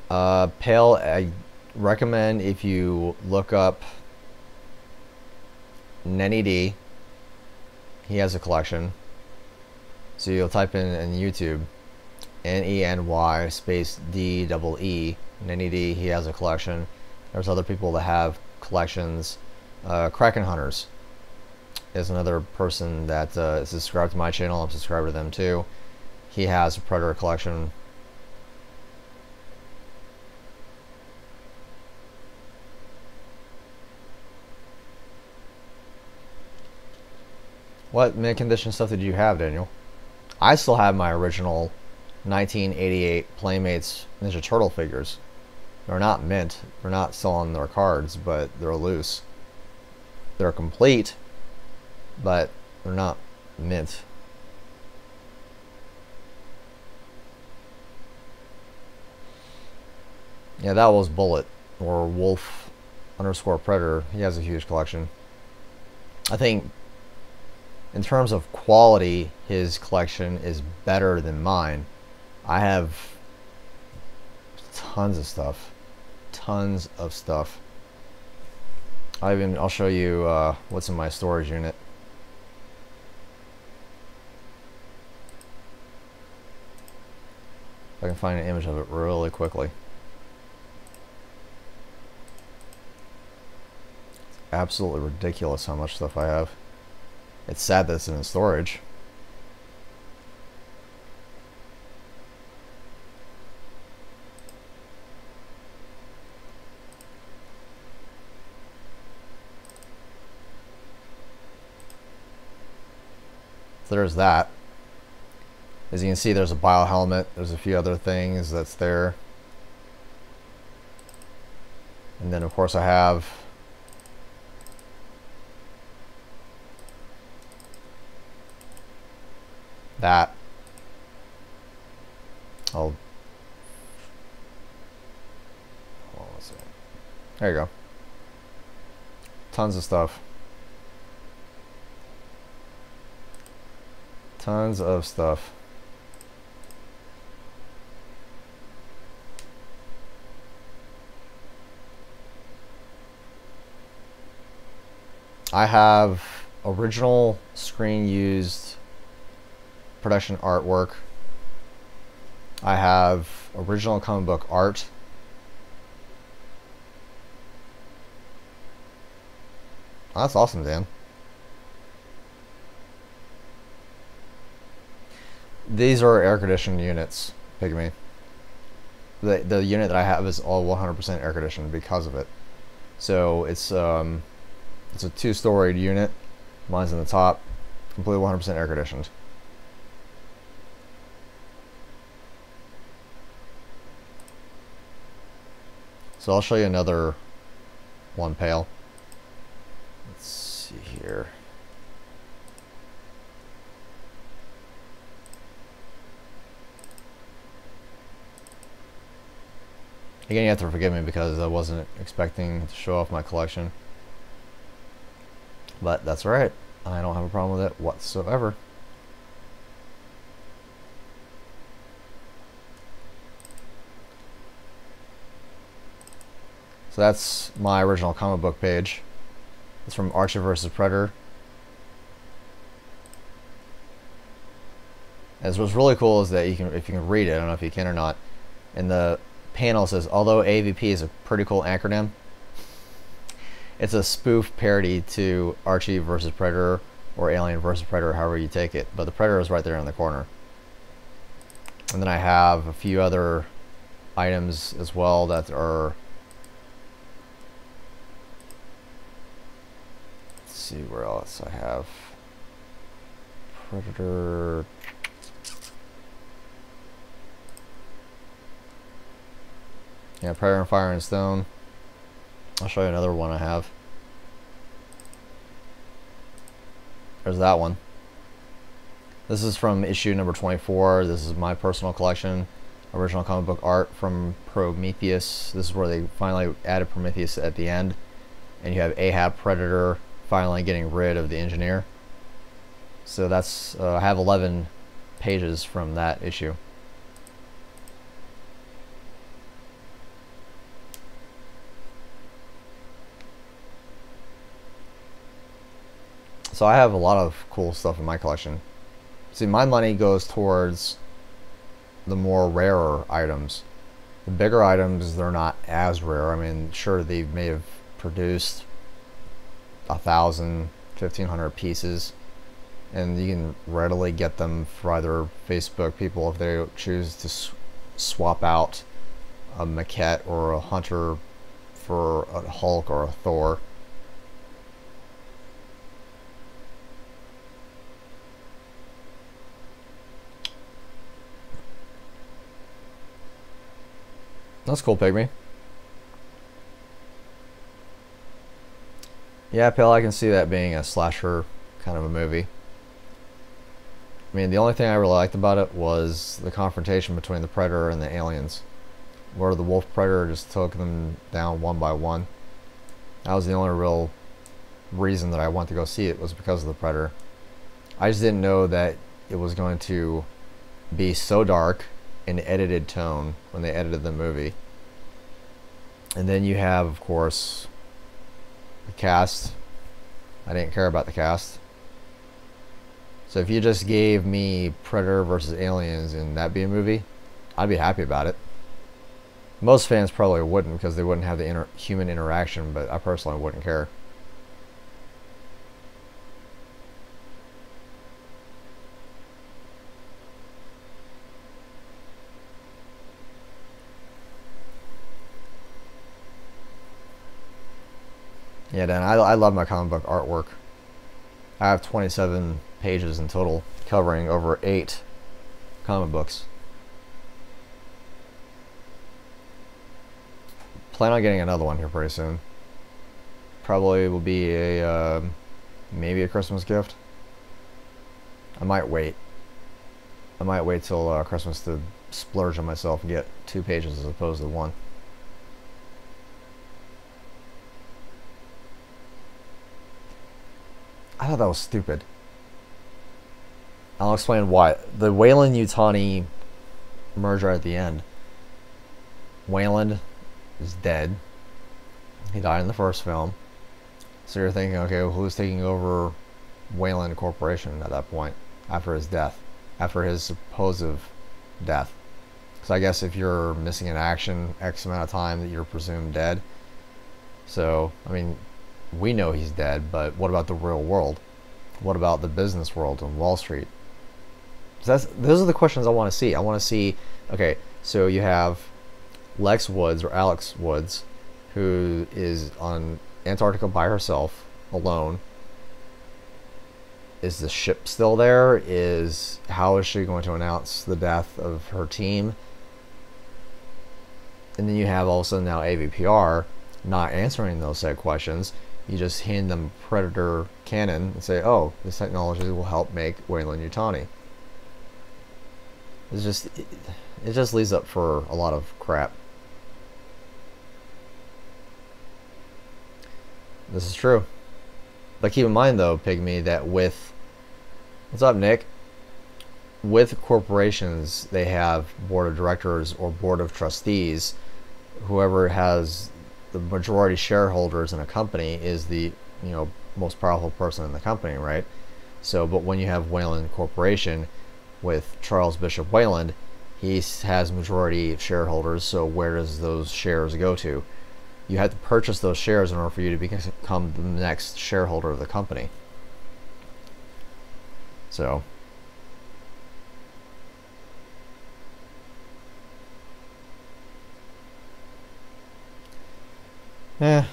[SPEAKER 3] Pale, I recommend if you look up Nenny D. He has a collection. So you'll type in YouTube, Neny space DEE, Nenny D. He has a collection. There's other people that have collections. Kraken Hunters is another person that is subscribed to my channel. I'm subscribed to them too. He has a Predator collection. What mint condition stuff did you have, Daniel? I still have my original 1988 Playmates Ninja Turtle figures. They're not mint. They're not still on their cards, but they're loose. They're complete, but they're not mint. Yeah, that was Bullet, or Wolf _ Predator. He has a huge collection. I think in terms of quality, his collection is better than mine. I have tons of stuff. Tons of stuff. I'll show you what's in my storage unit. If I can find an image of it really quickly. It's absolutely ridiculous how much stuff I have. It's sad that it's in storage. So there's that. As you can see, there's a bio helmet. There's a few other things that's there. And then of course I have that. Hold on a second. There you go. Tons of stuff. Tons of stuff. I have original screen used production artwork. I have original comic book art. That's awesome, Dan. These are air conditioned units, Pygmy. The unit that I have is all 100% air conditioned because of it. So it's a 2-storied unit. Mine's in the top, completely 100% air conditioned. So I'll show you another one pail. Let's see here. Again, you have to forgive me because I wasn't expecting to show off my collection. But that's alright. I don't have a problem with it whatsoever. So that's my original comic book page. It's from Archie vs. Predator. And what's really cool is that if you can read it, I don't know if you can or not, in the panel it says, although AVP is a pretty cool acronym, it's a spoof parody to Archie vs. Predator or Alien vs. Predator, however you take it. But the Predator is right there in the corner. And then I have a few other items as well that are... Let's see where else I have. Predator... Yeah, Predator and Fire and Stone. I'll show you another one I have. There's that one. This is from issue number 24. This is my personal collection. Original comic book art from Prometheus. This is where they finally added Prometheus at the end. And you have Ahab Predator finally getting rid of the engineer. So that's, I have 11 pages from that issue. So I have a lot of cool stuff in my collection. See, my money goes towards the more rarer items. The bigger items, they're not as rare. I mean, sure, they may have produced 1,000, 1,500 pieces, and you can readily get them for either Facebook people if they choose to swap out a maquette or a hunter for a Hulk or a Thor. That's cool, Pygmy. Yeah, Pale, I can see that being a slasher kind of a movie. I mean, the only thing I really liked about it was the confrontation between the Predator and the aliens, where the Wolf Predator just took them down one by one. That was the only real reason that I went to go see it, was because of the Predator. I just didn't know that it was going to be so dark in edited tone when they edited the movie. And then you have, of course, the cast. I didn't care about the cast. So if you just gave me Predator versus Aliens and that be a movie, I'd be happy about it. Most fans probably wouldn't, because they wouldn't have the human interaction, but I personally wouldn't care. Yeah, Dan, I love my comic book artwork. I have 27 pages in total, covering over 8 comic books. Plan on getting another one here pretty soon. Probably will be a maybe a Christmas gift. I might wait. I might wait till Christmas to splurge on myself and get 2 pages as opposed to 1. I thought that was stupid. I'll explain why. The Weyland-Yutani merger at the end. Weyland is dead. He died in the first film. So you're thinking, okay, well, who's taking over Weyland Corporation at that point after his death? After his supposed death. So I guess if you're missing in action X amount of time, that you're presumed dead. So, I mean, we know he's dead, but what about the real world? What about the business world on Wall Street? So those are the questions I want to see. I want to see, okay, so you have Lex Woods, or Alex Woods, who is on Antarctica by herself, alone. Is the ship still there? How is she going to announce the death of her team? And then you have also now AVPR not answering those said questions. You just hand them Predator cannon and say, oh, this technology will help make Weyland-Yutani. It just leaves up for a lot of crap. This is true. But keep in mind though, Pygmy, that with... What's up, Nick? With corporations, they have board of directors or board of trustees. Whoever has the majority shareholders in a company is the most powerful person in the company, right? So, but when you have Weyland Corporation with Charles Bishop Weyland, he has majority shareholders. So where does those shares go to? You have to purchase those shares in order for you to become the next shareholder of the company. So yeah,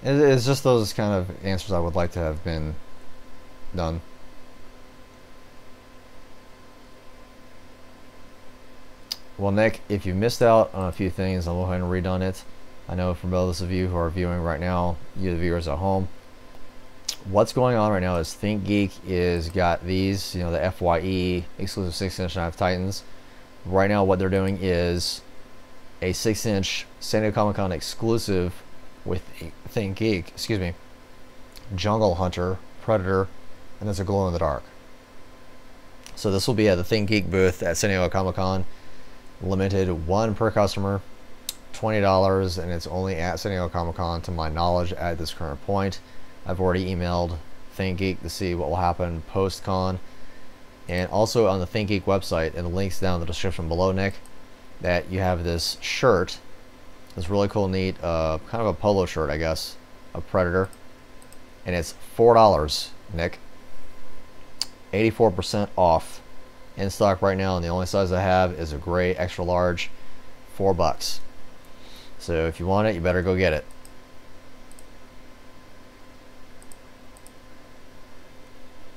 [SPEAKER 3] it's just those kind of answers I would like to have been done. Well, Nick, if you missed out on a few things, I'll go ahead and redone it. I know for those of you who are viewing right now, you the viewers at home, what's going on right now is ThinkGeek is got these, the FYE exclusive 6-inch knife Titans. Right now what they're doing is a 6-inch San Diego Comic-Con exclusive with ThinkGeek, Jungle Hunter, Predator, and there's a glow in the dark. So this will be at the ThinkGeek booth at San Diego Comic-Con. Limited 1 per customer, $20, and it's only at San Diego Comic-Con to my knowledge at this current point. I've already emailed ThinkGeek to see what will happen post-con. And also on the ThinkGeek website, and the links down in the description below, Nick, that you have this shirt, this really cool, neat, kind of a polo shirt, I guess, of Predator. and it's $4, Nick. 84% off. In stock right now, and the only size I have is a gray extra large, $4. So if you want it, you better go get it.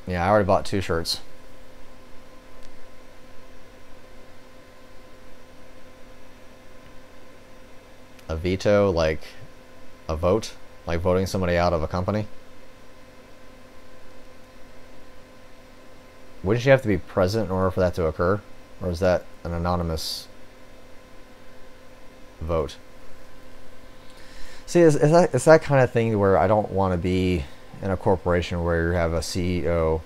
[SPEAKER 3] Yeah, I already bought 2 shirts. A veto, like a vote, like voting somebody out of a company. Wouldn't you have to be present in order for that to occur? Or is that an anonymous vote? See, it's that kind of thing where I don't want to be in a corporation where you have a CEO,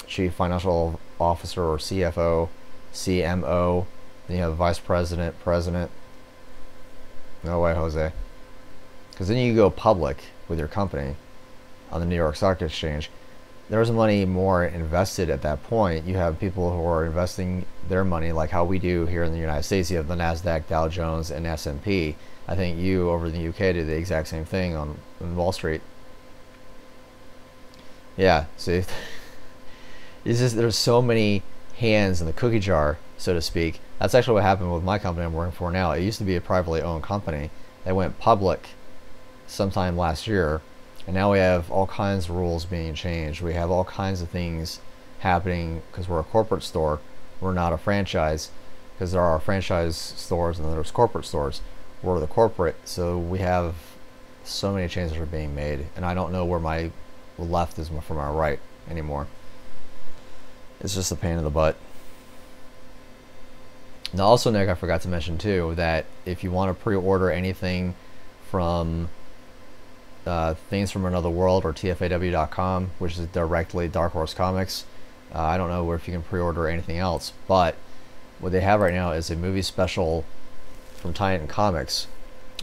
[SPEAKER 3] Chief Financial Officer, or CFO, CMO, then you have Vice President, President. No way, Jose. Because then you go public with your company on the New York Stock Exchange. There's money more invested at that point. You have people who are investing their money like how we do here in the United States. You have the NASDAQ, Dow Jones, and S&P. I think you over in the UK do the exact same thing on Wall Street. Yeah, see, it's just there's so many hands in the cookie jar, so to speak. That's actually what happened with my company I'm working for now. It used to be a privately owned company. They went public sometime last year. And now we have all kinds of rules being changed. We have all kinds of things happening because we're a corporate store. We're not a franchise, because there are franchise stores and there's corporate stores. We're the corporate, so we have so many changes are being made. And I don't know where my left is from my right anymore. It's just a pain in the butt. Now also, Nick, I forgot to mention too that if you want to pre-order anything from Things from Another World or TFAW.com, which is directly Dark Horse Comics. I don't know if you can pre-order anything else, but what they have right now is a movie special from Titan Comics,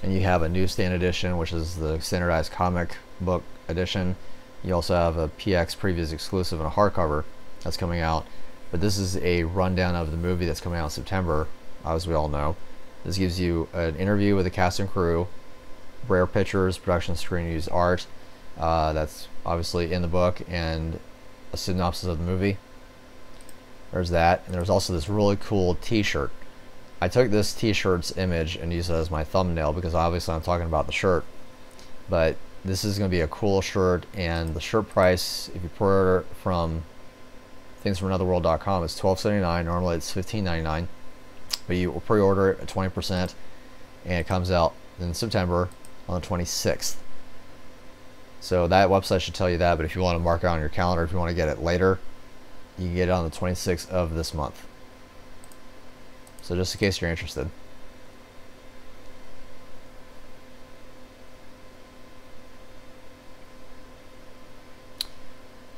[SPEAKER 3] and you have a Newsstand edition, which is the standardized comic book edition. You also have a PX Previews exclusive and a hardcover that's coming out, but this is a rundown of the movie that's coming out in September, as we all know. This gives you an interview with the cast and crew, rare pictures, production screen used art that's obviously in the book, and a synopsis of the movie. There's that, and there's also this really cool t-shirt. I took this t-shirt's image and used it as my thumbnail because obviously I'm talking about the shirt, but this is going to be a cool shirt, and the shirt price, if you pre-order from thingsfromanotherworld.com, is $12.79. Normally it's $15.99, but you will pre-order it at 20%, and it comes out in September on the 26th. So that website should tell you that, but if you want to mark it on your calendar, if you want to get it later, you can get it on the 26th of this month. So just in case you're interested.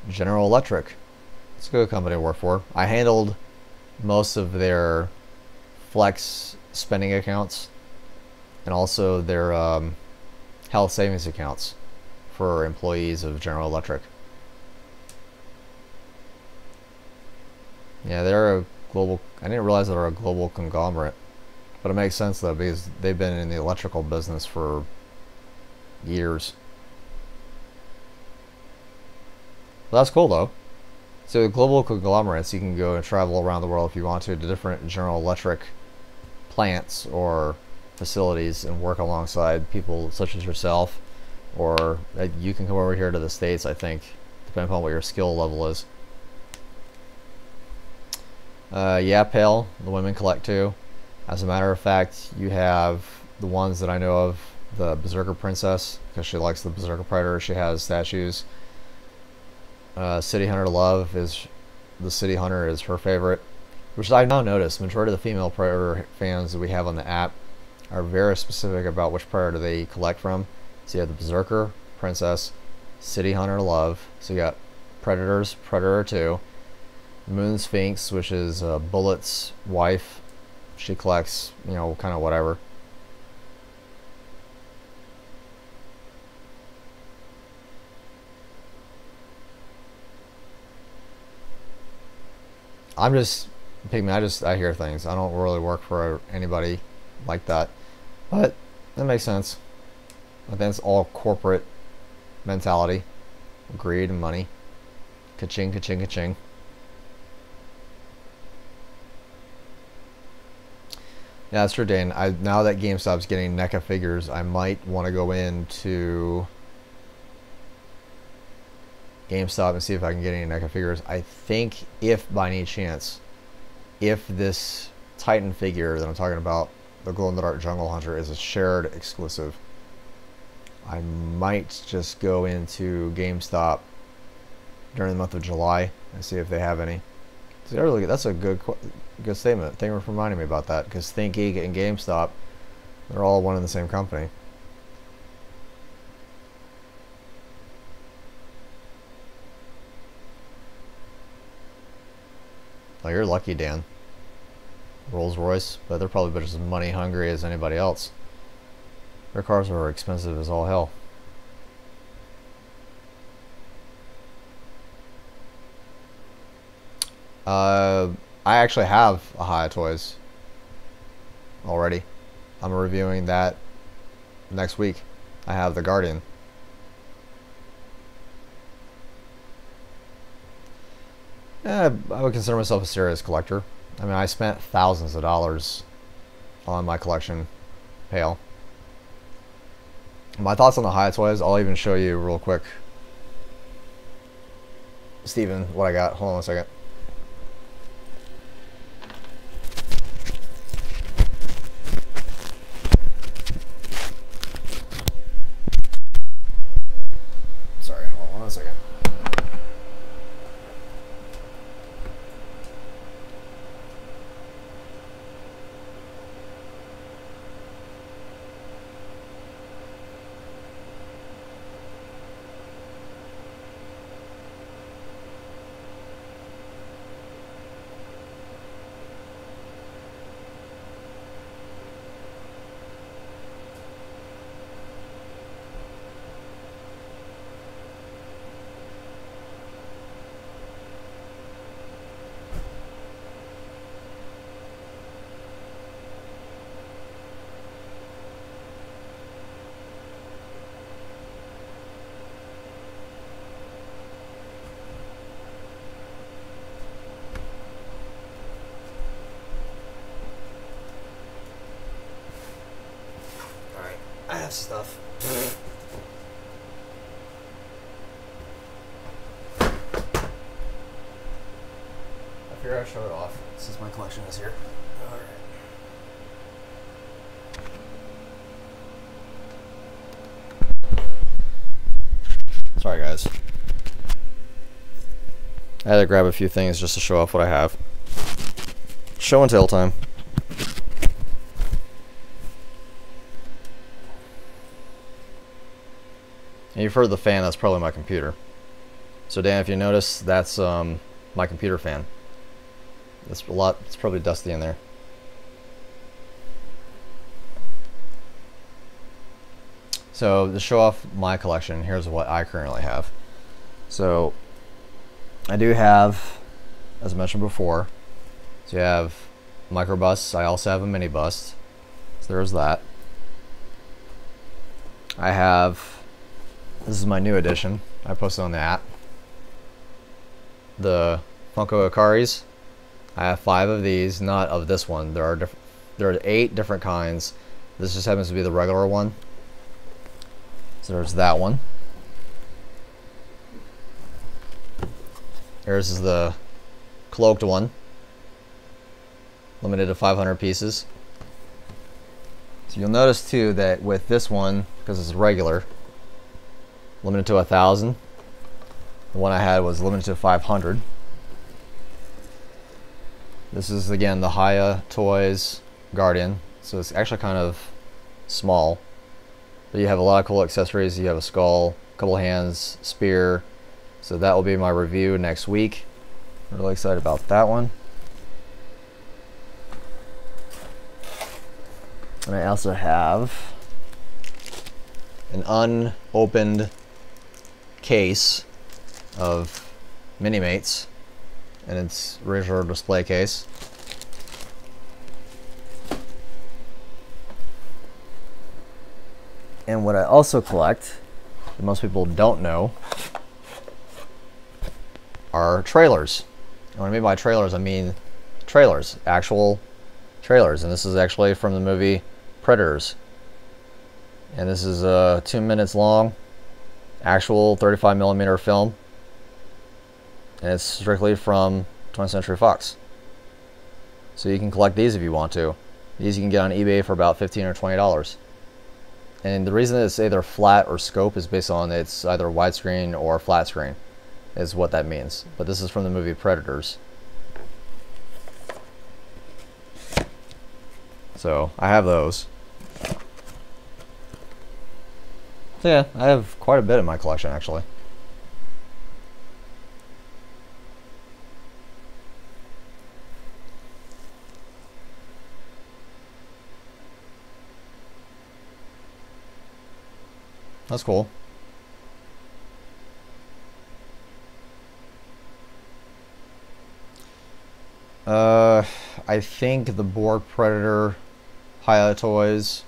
[SPEAKER 3] General Electric. It's a good company to work for. I handled most of their flex spending accounts and also their health savings accounts for employees of General Electric. Yeah, they're a global, I didn't realize they're a global conglomerate, but it makes sense though, because they've been in the electrical business for years. Well, that's cool though. So global conglomerates, you can go and travel around the world if you want to different General Electric plants or facilities and work alongside people such as yourself, or you can come over here to the States, I think, depending upon what your skill level is. Yeah, Pale, the women collect too. As a matter of fact, you have the ones that I know of, the Berserker Princess, because she likes the Berserker Predator. She has statues. City Hunter Love is, the City Hunter is her favorite, which I've now noticed majority of the female Predator fans that we have on the app are very specific about which Predator they collect from. So you have the Berserker Princess, City Hunter Love, so you got Predators, Predator 2, Moon Sphinx, which is Bullet's wife. She collects, you know, kind of whatever. I'm just Pygmy, I hear things. I don't really work for anybody like that, but that makes sense. I think it's all corporate mentality. Greed and money. Ka-ching, ka-ching, ka-ching. Yeah, that's true, Dane. Now that GameStop's getting NECA figures, I might want to go into GameStop and see if I can get any NECA figures. I think if by any chance, if this Titan figure that I'm talking about, the glow-in-the-dark Jungle Hunter, is a shared exclusive, I might just go into GameStop during the month of July and see if they have any. That's a good statement. Thank you for reminding me about that, because ThinkGeek and GameStop, they're all one and the same company. Oh, you're lucky, Dan. Rolls Royce, but they're probably just as money hungry as anybody else. Their cars are expensive as all hell. I actually have a High Toys already. I'm reviewing that next week. I have the Guardian. I would consider myself a serious collector. I mean, I spent thousands of dollars on my collection pale. My thoughts on the High Toys, I'll even show you real quick. Steven, what I got. Hold on one second. Sorry, hold on one second. I have stuff. I figure I'd show it off since my collection is here. Alright. Sorry guys. I had to grab a few things just to show off what I have. Show and tell time. And you've heard the fan, that's probably my computer. So Dan, if you notice, that's my computer fan. It's probably dusty in there. So to show off my collection, here's what I currently have. So I do have, as I mentioned before, so you have micro busts. I also have a mini bust. So there's that. I have, this is my new edition. I posted on the app. The Funko Akaris. I have 5 of these, not of this one. There are 8 different kinds. This just happens to be the regular one. So there's that one. Here's is the cloaked one. Limited to 500 pieces. So you'll notice too that with this one, because it's regular, limited to 1,000. The one I had was limited to 500. This is again the Haya Toys Guardian. So it's actually kind of small. But you have a lot of cool accessories. You have a skull, a couple hands, spear. So that will be my review next week. I'm really excited about that one. And I also have an unopened case of Mini-Mates and its original display case. And what I also collect, that most people don't know, are trailers. And what I mean by trailers, I mean trailers, actual trailers. And this is actually from the movie Predators. And this is 2 minutes long, actual 35mm film. And it's strictly from 20th Century Fox. So you can collect these if you want to. These you can get on eBay for about $15 or $20. And the reason it's either flat or scope is based on it's either widescreen or flat screen, is what that means. But this is from the movie Predators. So I have those. So yeah, I have quite a bit in my collection actually. That's cool. I think the Borg Predator Hiya Toys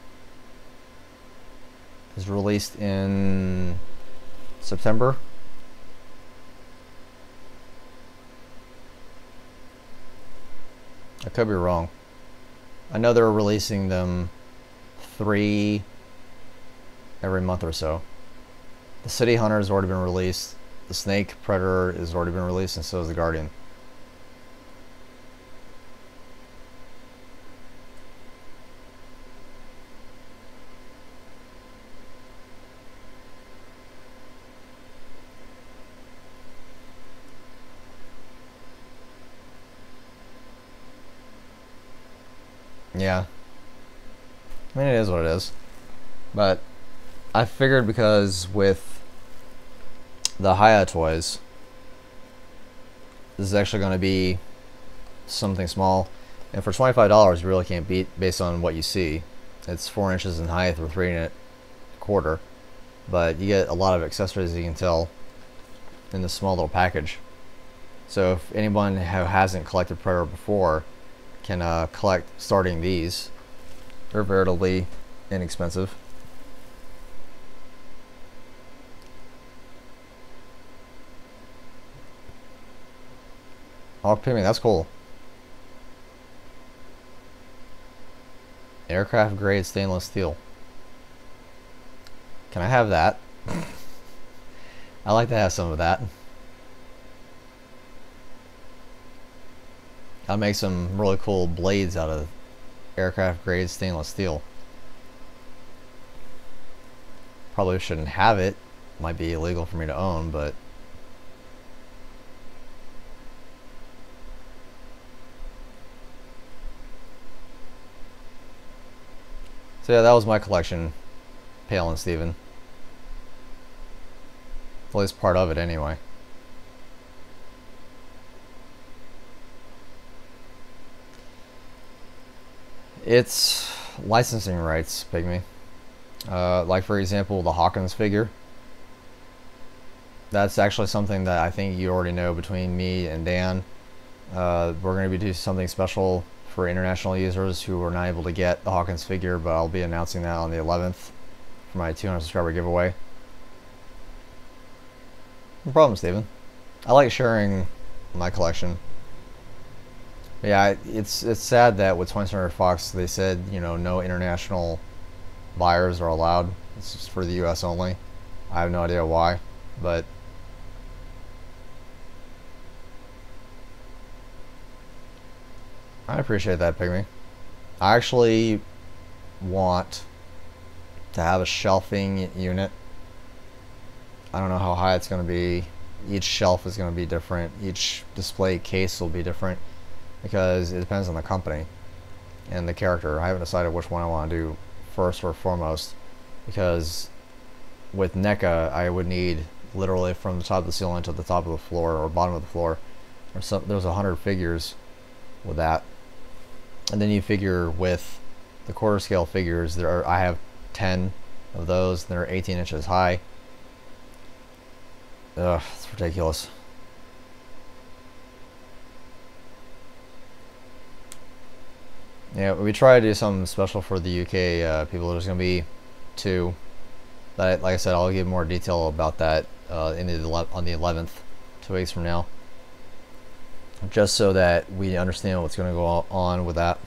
[SPEAKER 3] is released in September. I could be wrong. I know they're releasing them 3 every month or so. The City Hunter has already been released. The Snake Predator has already been released, and so is the Guardian. Yeah. I mean, it is what it is. But I figured because with the Hiya toys, this is actually going to be something small. And for $25, you really can't beat based on what you see. It's 4 inches in height or 3¼ But you get a lot of accessories, you can tell, in this small little package. So if anyone who hasn't collected Predator before can collect starting these, they're veritably inexpensive. Oh, pigment, that's cool. Aircraft grade stainless steel. Can I have that? I like to have some of that. I'll make some really cool blades out of aircraft grade stainless steel. Probably shouldn't have it. Might be illegal for me to own, but so yeah, that was my collection, Pale and Steven. At least part of it anyway. It's licensing rights, Pygmy. Like for example, the Hawkins figure. That's actually something that I think you already know between me and Dan. We're going to be doing something special for international users who were not able to get the Hawkins figure, but I'll be announcing that on the 11th for my 200 subscriber giveaway. No problem, Steven. I like sharing my collection. Yeah, it's sad that with 20th Century Fox they said, you know, no international buyers are allowed. It's just for the US only. I have no idea why, but I appreciate that, Pygmy. I actually want to have a shelving unit. I don't know how high it's going to be. Each shelf is going to be different. Each display case will be different because it depends on the company and the character. I haven't decided which one I want to do first or foremost, because with NECA I would need literally from the top of the ceiling to the top of the floor or bottom of the floor. There's 100 figures with that. And then you figure with the quarter scale figures, I have 10 of those. They're 18 inches high. Ugh, it's ridiculous. Yeah, we try to do something special for the UK people. There's going to be 2. But like I said, I'll give more detail about that on the 11th, 2 weeks from now. just so that we understand what's going to go on with that.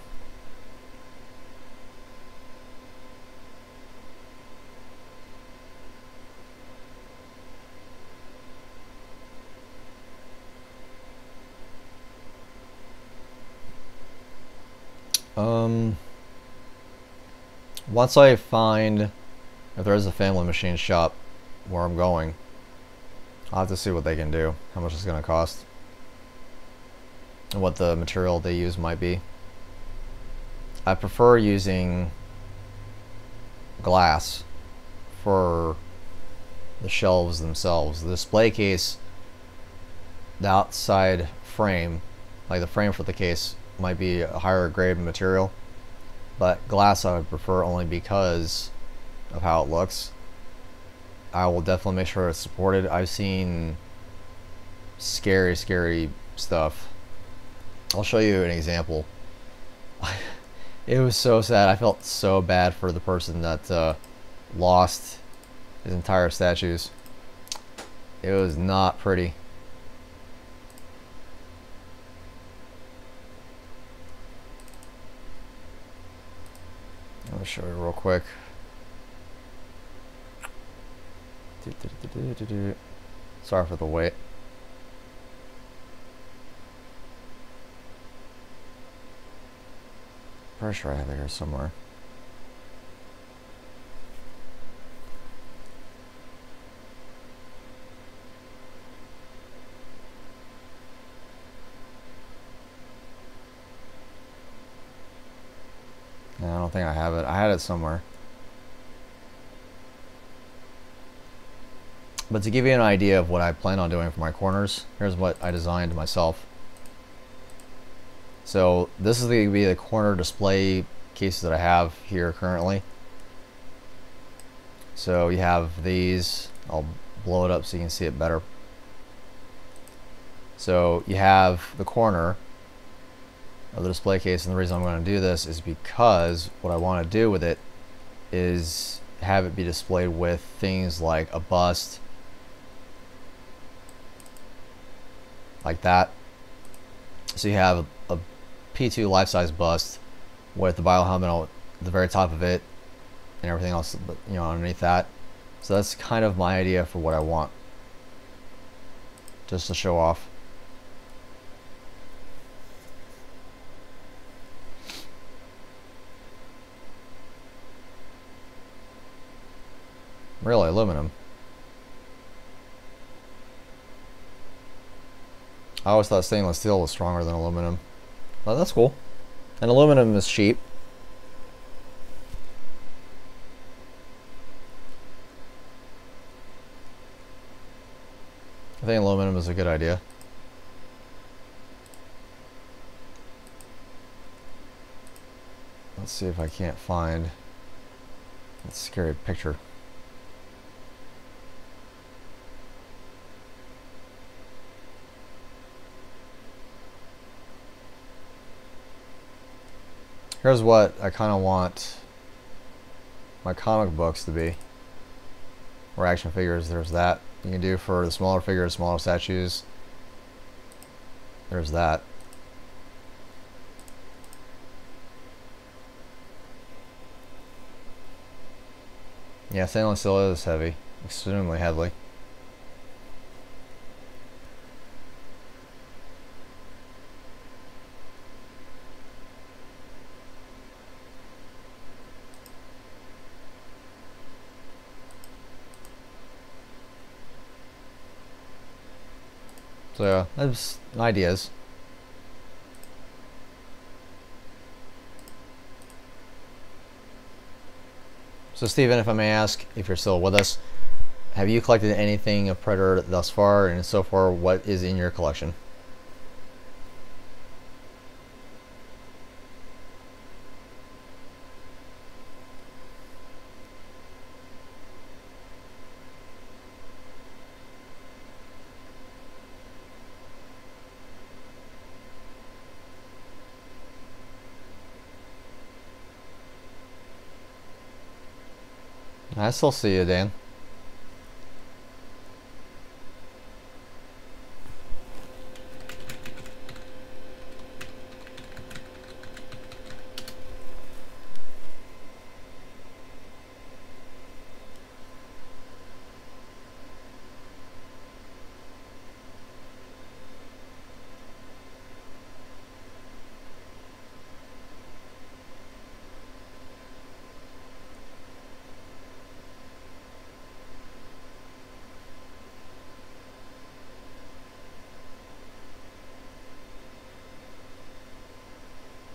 [SPEAKER 3] Once I find if there is a family machine shop where I'm going, I'll have to see what they can do, how much it's going to cost, and what the material they use might be. I prefer using glass for the shelves themselves. The display case, the outside frame, like the frame for the case, might be a higher grade material, but glass I would prefer only because of how it looks. I will definitely make sure it's supported. I've seen scary stuff. I'll show you an example. It was so sad. I felt so bad for the person that lost his entire statues. It was not pretty. I'll show you real quick. Sorry for the wait. Pretty sure I have it here somewhere. No, I don't think I have it. I had it somewhere. But to give you an idea of what I plan on doing for my corners, here's what I designed myself. So this is going to be the corner display cases that I have here currently. So you have these. I'll blow it up so you can see it better. So you have the corner of the display case, and the reason I'm going to do this is because what I want to do with it is have it be displayed with things like a bust, like that. So you have a P2 life-size bust with the bio helmet at the very top of it and everything else, you know, underneath that. So that's kind of my idea for what I want, just to show off. Really, aluminum. I always thought stainless steel was stronger than aluminum. Well, that's cool. And aluminum is cheap. I think aluminum is a good idea. Let's see if I can't find that scary picture. Here's what I kind of want my comic books to be, or action figures. There's that. You can do for the smaller figures, smaller statues. There's that. Yeah, stainless steel is heavy, extremely heavy. So yeah, that's ideas. So Steven, if I may ask, if you're still with us, have you collected anything of Predator thus far, and so far, what is in your collection? I still see you, Dan.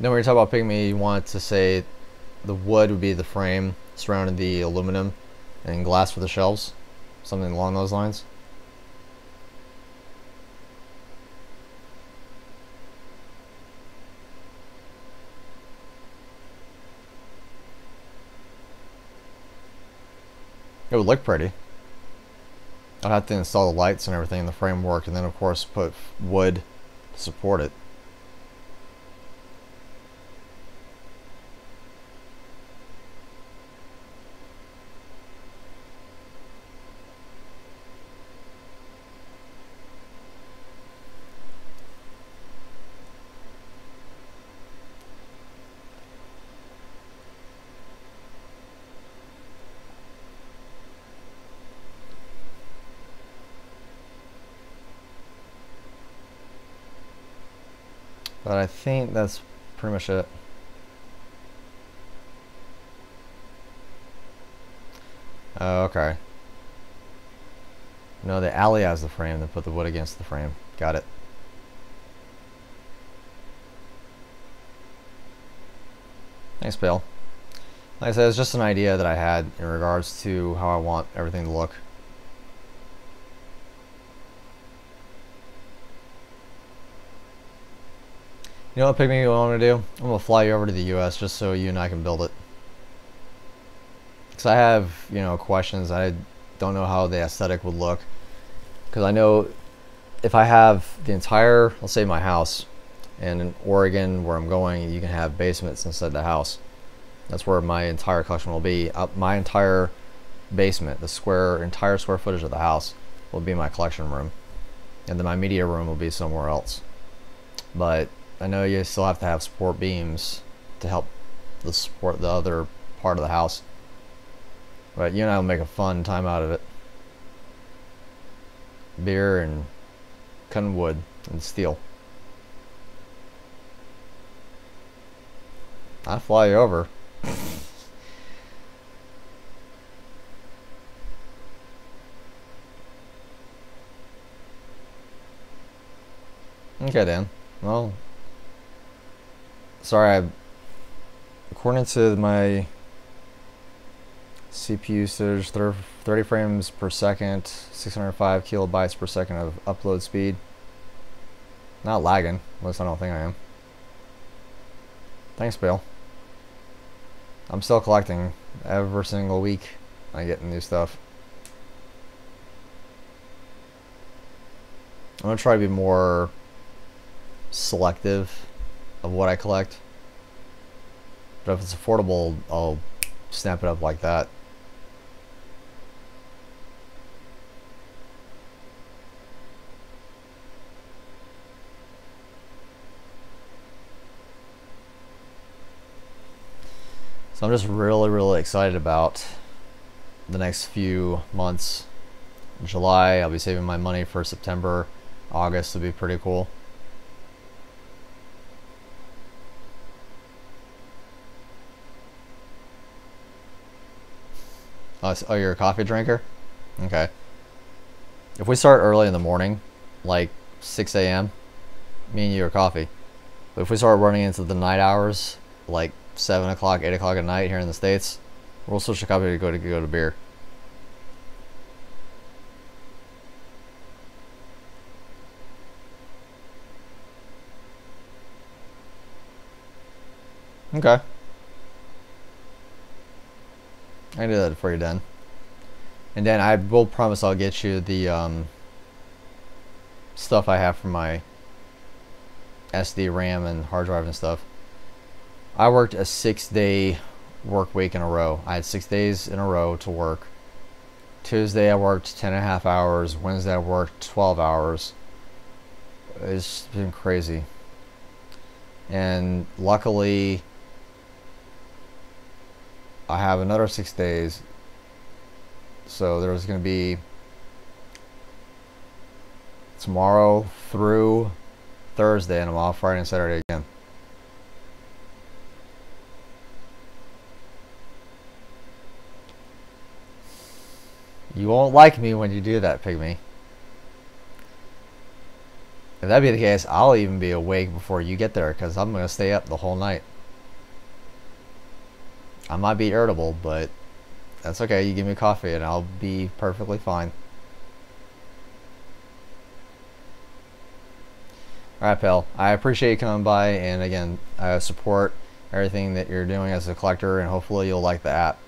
[SPEAKER 3] Then when you're talking about pygmy, you want to say the wood would be the frame surrounding the aluminum and glass for the shelves, something along those lines. It would look pretty. I'd have to install the lights and everything in the framework, and then of course put wood to support it. But I think that's pretty much it. Oh, okay. No, the alley has the frame, then put the wood against the frame. Got it. Thanks, Bill. Like I said, it's just an idea that I had in regards to how I want everything to look. You know what, Pygmy, what I'm going to do? I'm going to fly you over to the US just so you and I can build it. Because I have, you know, questions. I don't know how the aesthetic would look. Because I know if I have the entire, let's say my house, and in Oregon where I'm going, you can have basements inside the house. That's where my entire collection will be. My entire basement, the entire square footage of the house will be my collection room. And then my media room will be somewhere else. But I know you still have to have support beams to help support the other part of the house. But you and I will make a fun time out of it. Beer and cutting wood and steel. I'll fly you over. Okay then. Well, sorry, according to my CPU usage, 30 frames per second, 605 kilobytes per second of upload speed. Not lagging, at least I don't think I am. Thanks, Bill. I'm still collecting every single week. I get new stuff. I'm gonna try to be more selective of what I collect. But if it's affordable, I'll snap it up like that. So I'm just really excited about the next few months. In July, I'll be saving my money for September. August will be pretty cool. Oh, you're a coffee drinker? Okay. If we start early in the morning, like 6 a.m., me and you are coffee. But if we start running into the night hours, like 7 o'clock, 8 o'clock at night here in the States, we'll switch to coffee to go to beer. Okay. I can do that for you then. And then I will promise I'll get you the stuff I have for my SD, RAM, and hard drive and stuff. I worked a 6-day work week in a row. I had 6 days in a row to work. Tuesday I worked 10.5 hours. Wednesday I worked 12 hours. It's been crazy. And luckily I have another 6 days. So there's going to be tomorrow through Thursday, and I'm off Friday and Saturday again. You won't like me when you do that, Pygmy. If that be the case, I'll even be awake before you get there because I'm going to stay up the whole night. I might be irritable, but that's okay. You give me coffee and I'll be perfectly fine. Alright, pal. I appreciate you coming by, and again, I support everything that you're doing as a collector, and hopefully you'll like the app.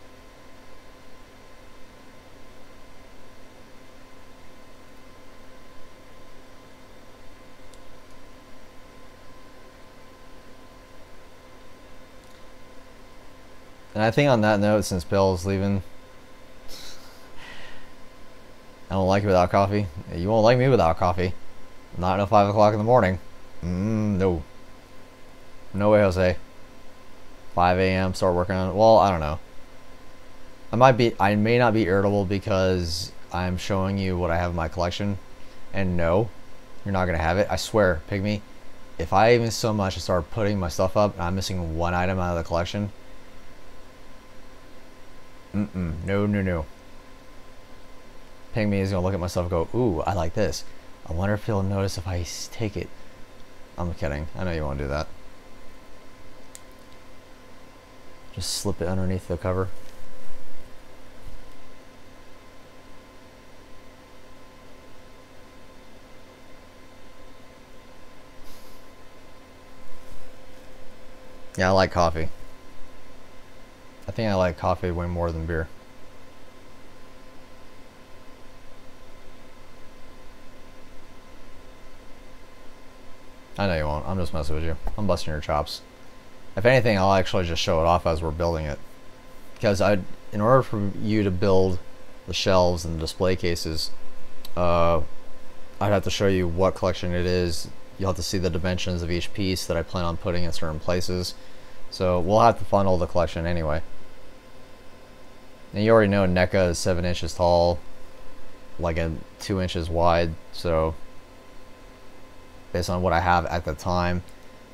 [SPEAKER 3] And I think on that note, since Bill's leaving, I don't like it without coffee. You won't like me without coffee. Not at 5 o'clock in the morning. No. No way, Jose. 5 a.m. start working on it. Well, I don't know. I may not be irritable because I'm showing you what I have in my collection. And no, you're not going to have it. I swear, Pygmy, if I even so much as start putting my stuff up and I'm missing one item out of the collection, no. Pygmy is going to look at my stuff and go, ooh, I like this. I wonder if he'll notice if I take it. I'm kidding. I know you won't do that. Just slip it underneath the cover. Yeah, I like coffee. I think I like coffee way more than beer. I know you won't. I'm just messing with you. I'm busting your chops. If anything, I'll actually just show it off as we're building it. Because in order for you to build the shelves and the display cases, I'd have to show you what collection it is. You'll have to see the dimensions of each piece that I plan on putting in certain places. So we'll have to funnel the collection anyway. And you already know NECA is 7 inches tall, like 2 inches wide, so based on what I have at the time.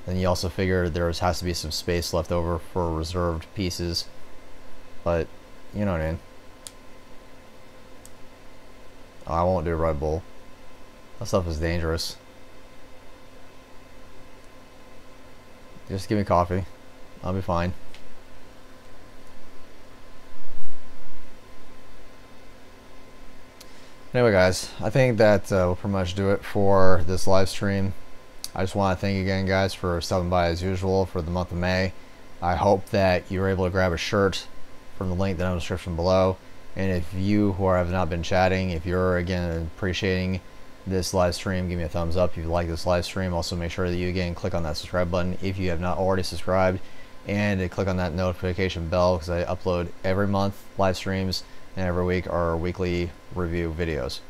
[SPEAKER 3] Then you also figure there has to be some space left over for reserved pieces. But, you know what I mean. Oh, I won't do Red Bull. That stuff is dangerous. Just give me coffee. I'll be fine. Anyway, guys, I think that will pretty much do it for this live stream. I just want to thank you again, guys, for stopping by as usual for the month of May. I hope that you were able to grab a shirt from the link down in the description below. And if you who have not been chatting, if you're again appreciating this live stream, give me a thumbs up if you like this live stream. Also, make sure that you again click on that subscribe button if you have not already subscribed, and click on that notification bell because I upload every month live streams, and every week our weekly review videos.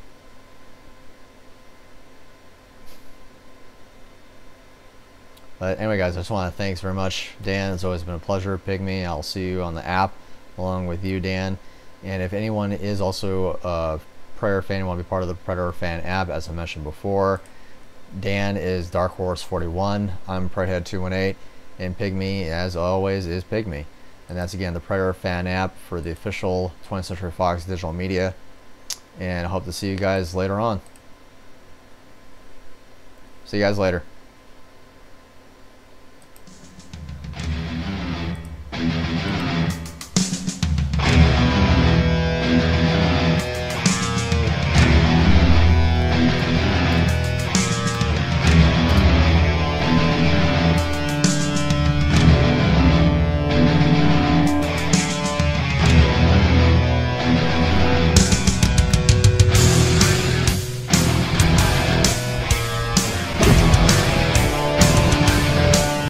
[SPEAKER 3] But anyway, guys, I just want to thanks very much, Dan. It's always been a pleasure. Pygmy, I'll see you on the app along with you, Dan. And if anyone is also a Predator fan and want to be part of the Predator fan app, as I mentioned before, Dan is Dark Horse 41. I'm Predhead218, and Pygmy, as always, is Pygmy. And that's again the Predator fan app for the official 20th Century Fox digital media. And I hope to see you guys later on. See you guys later.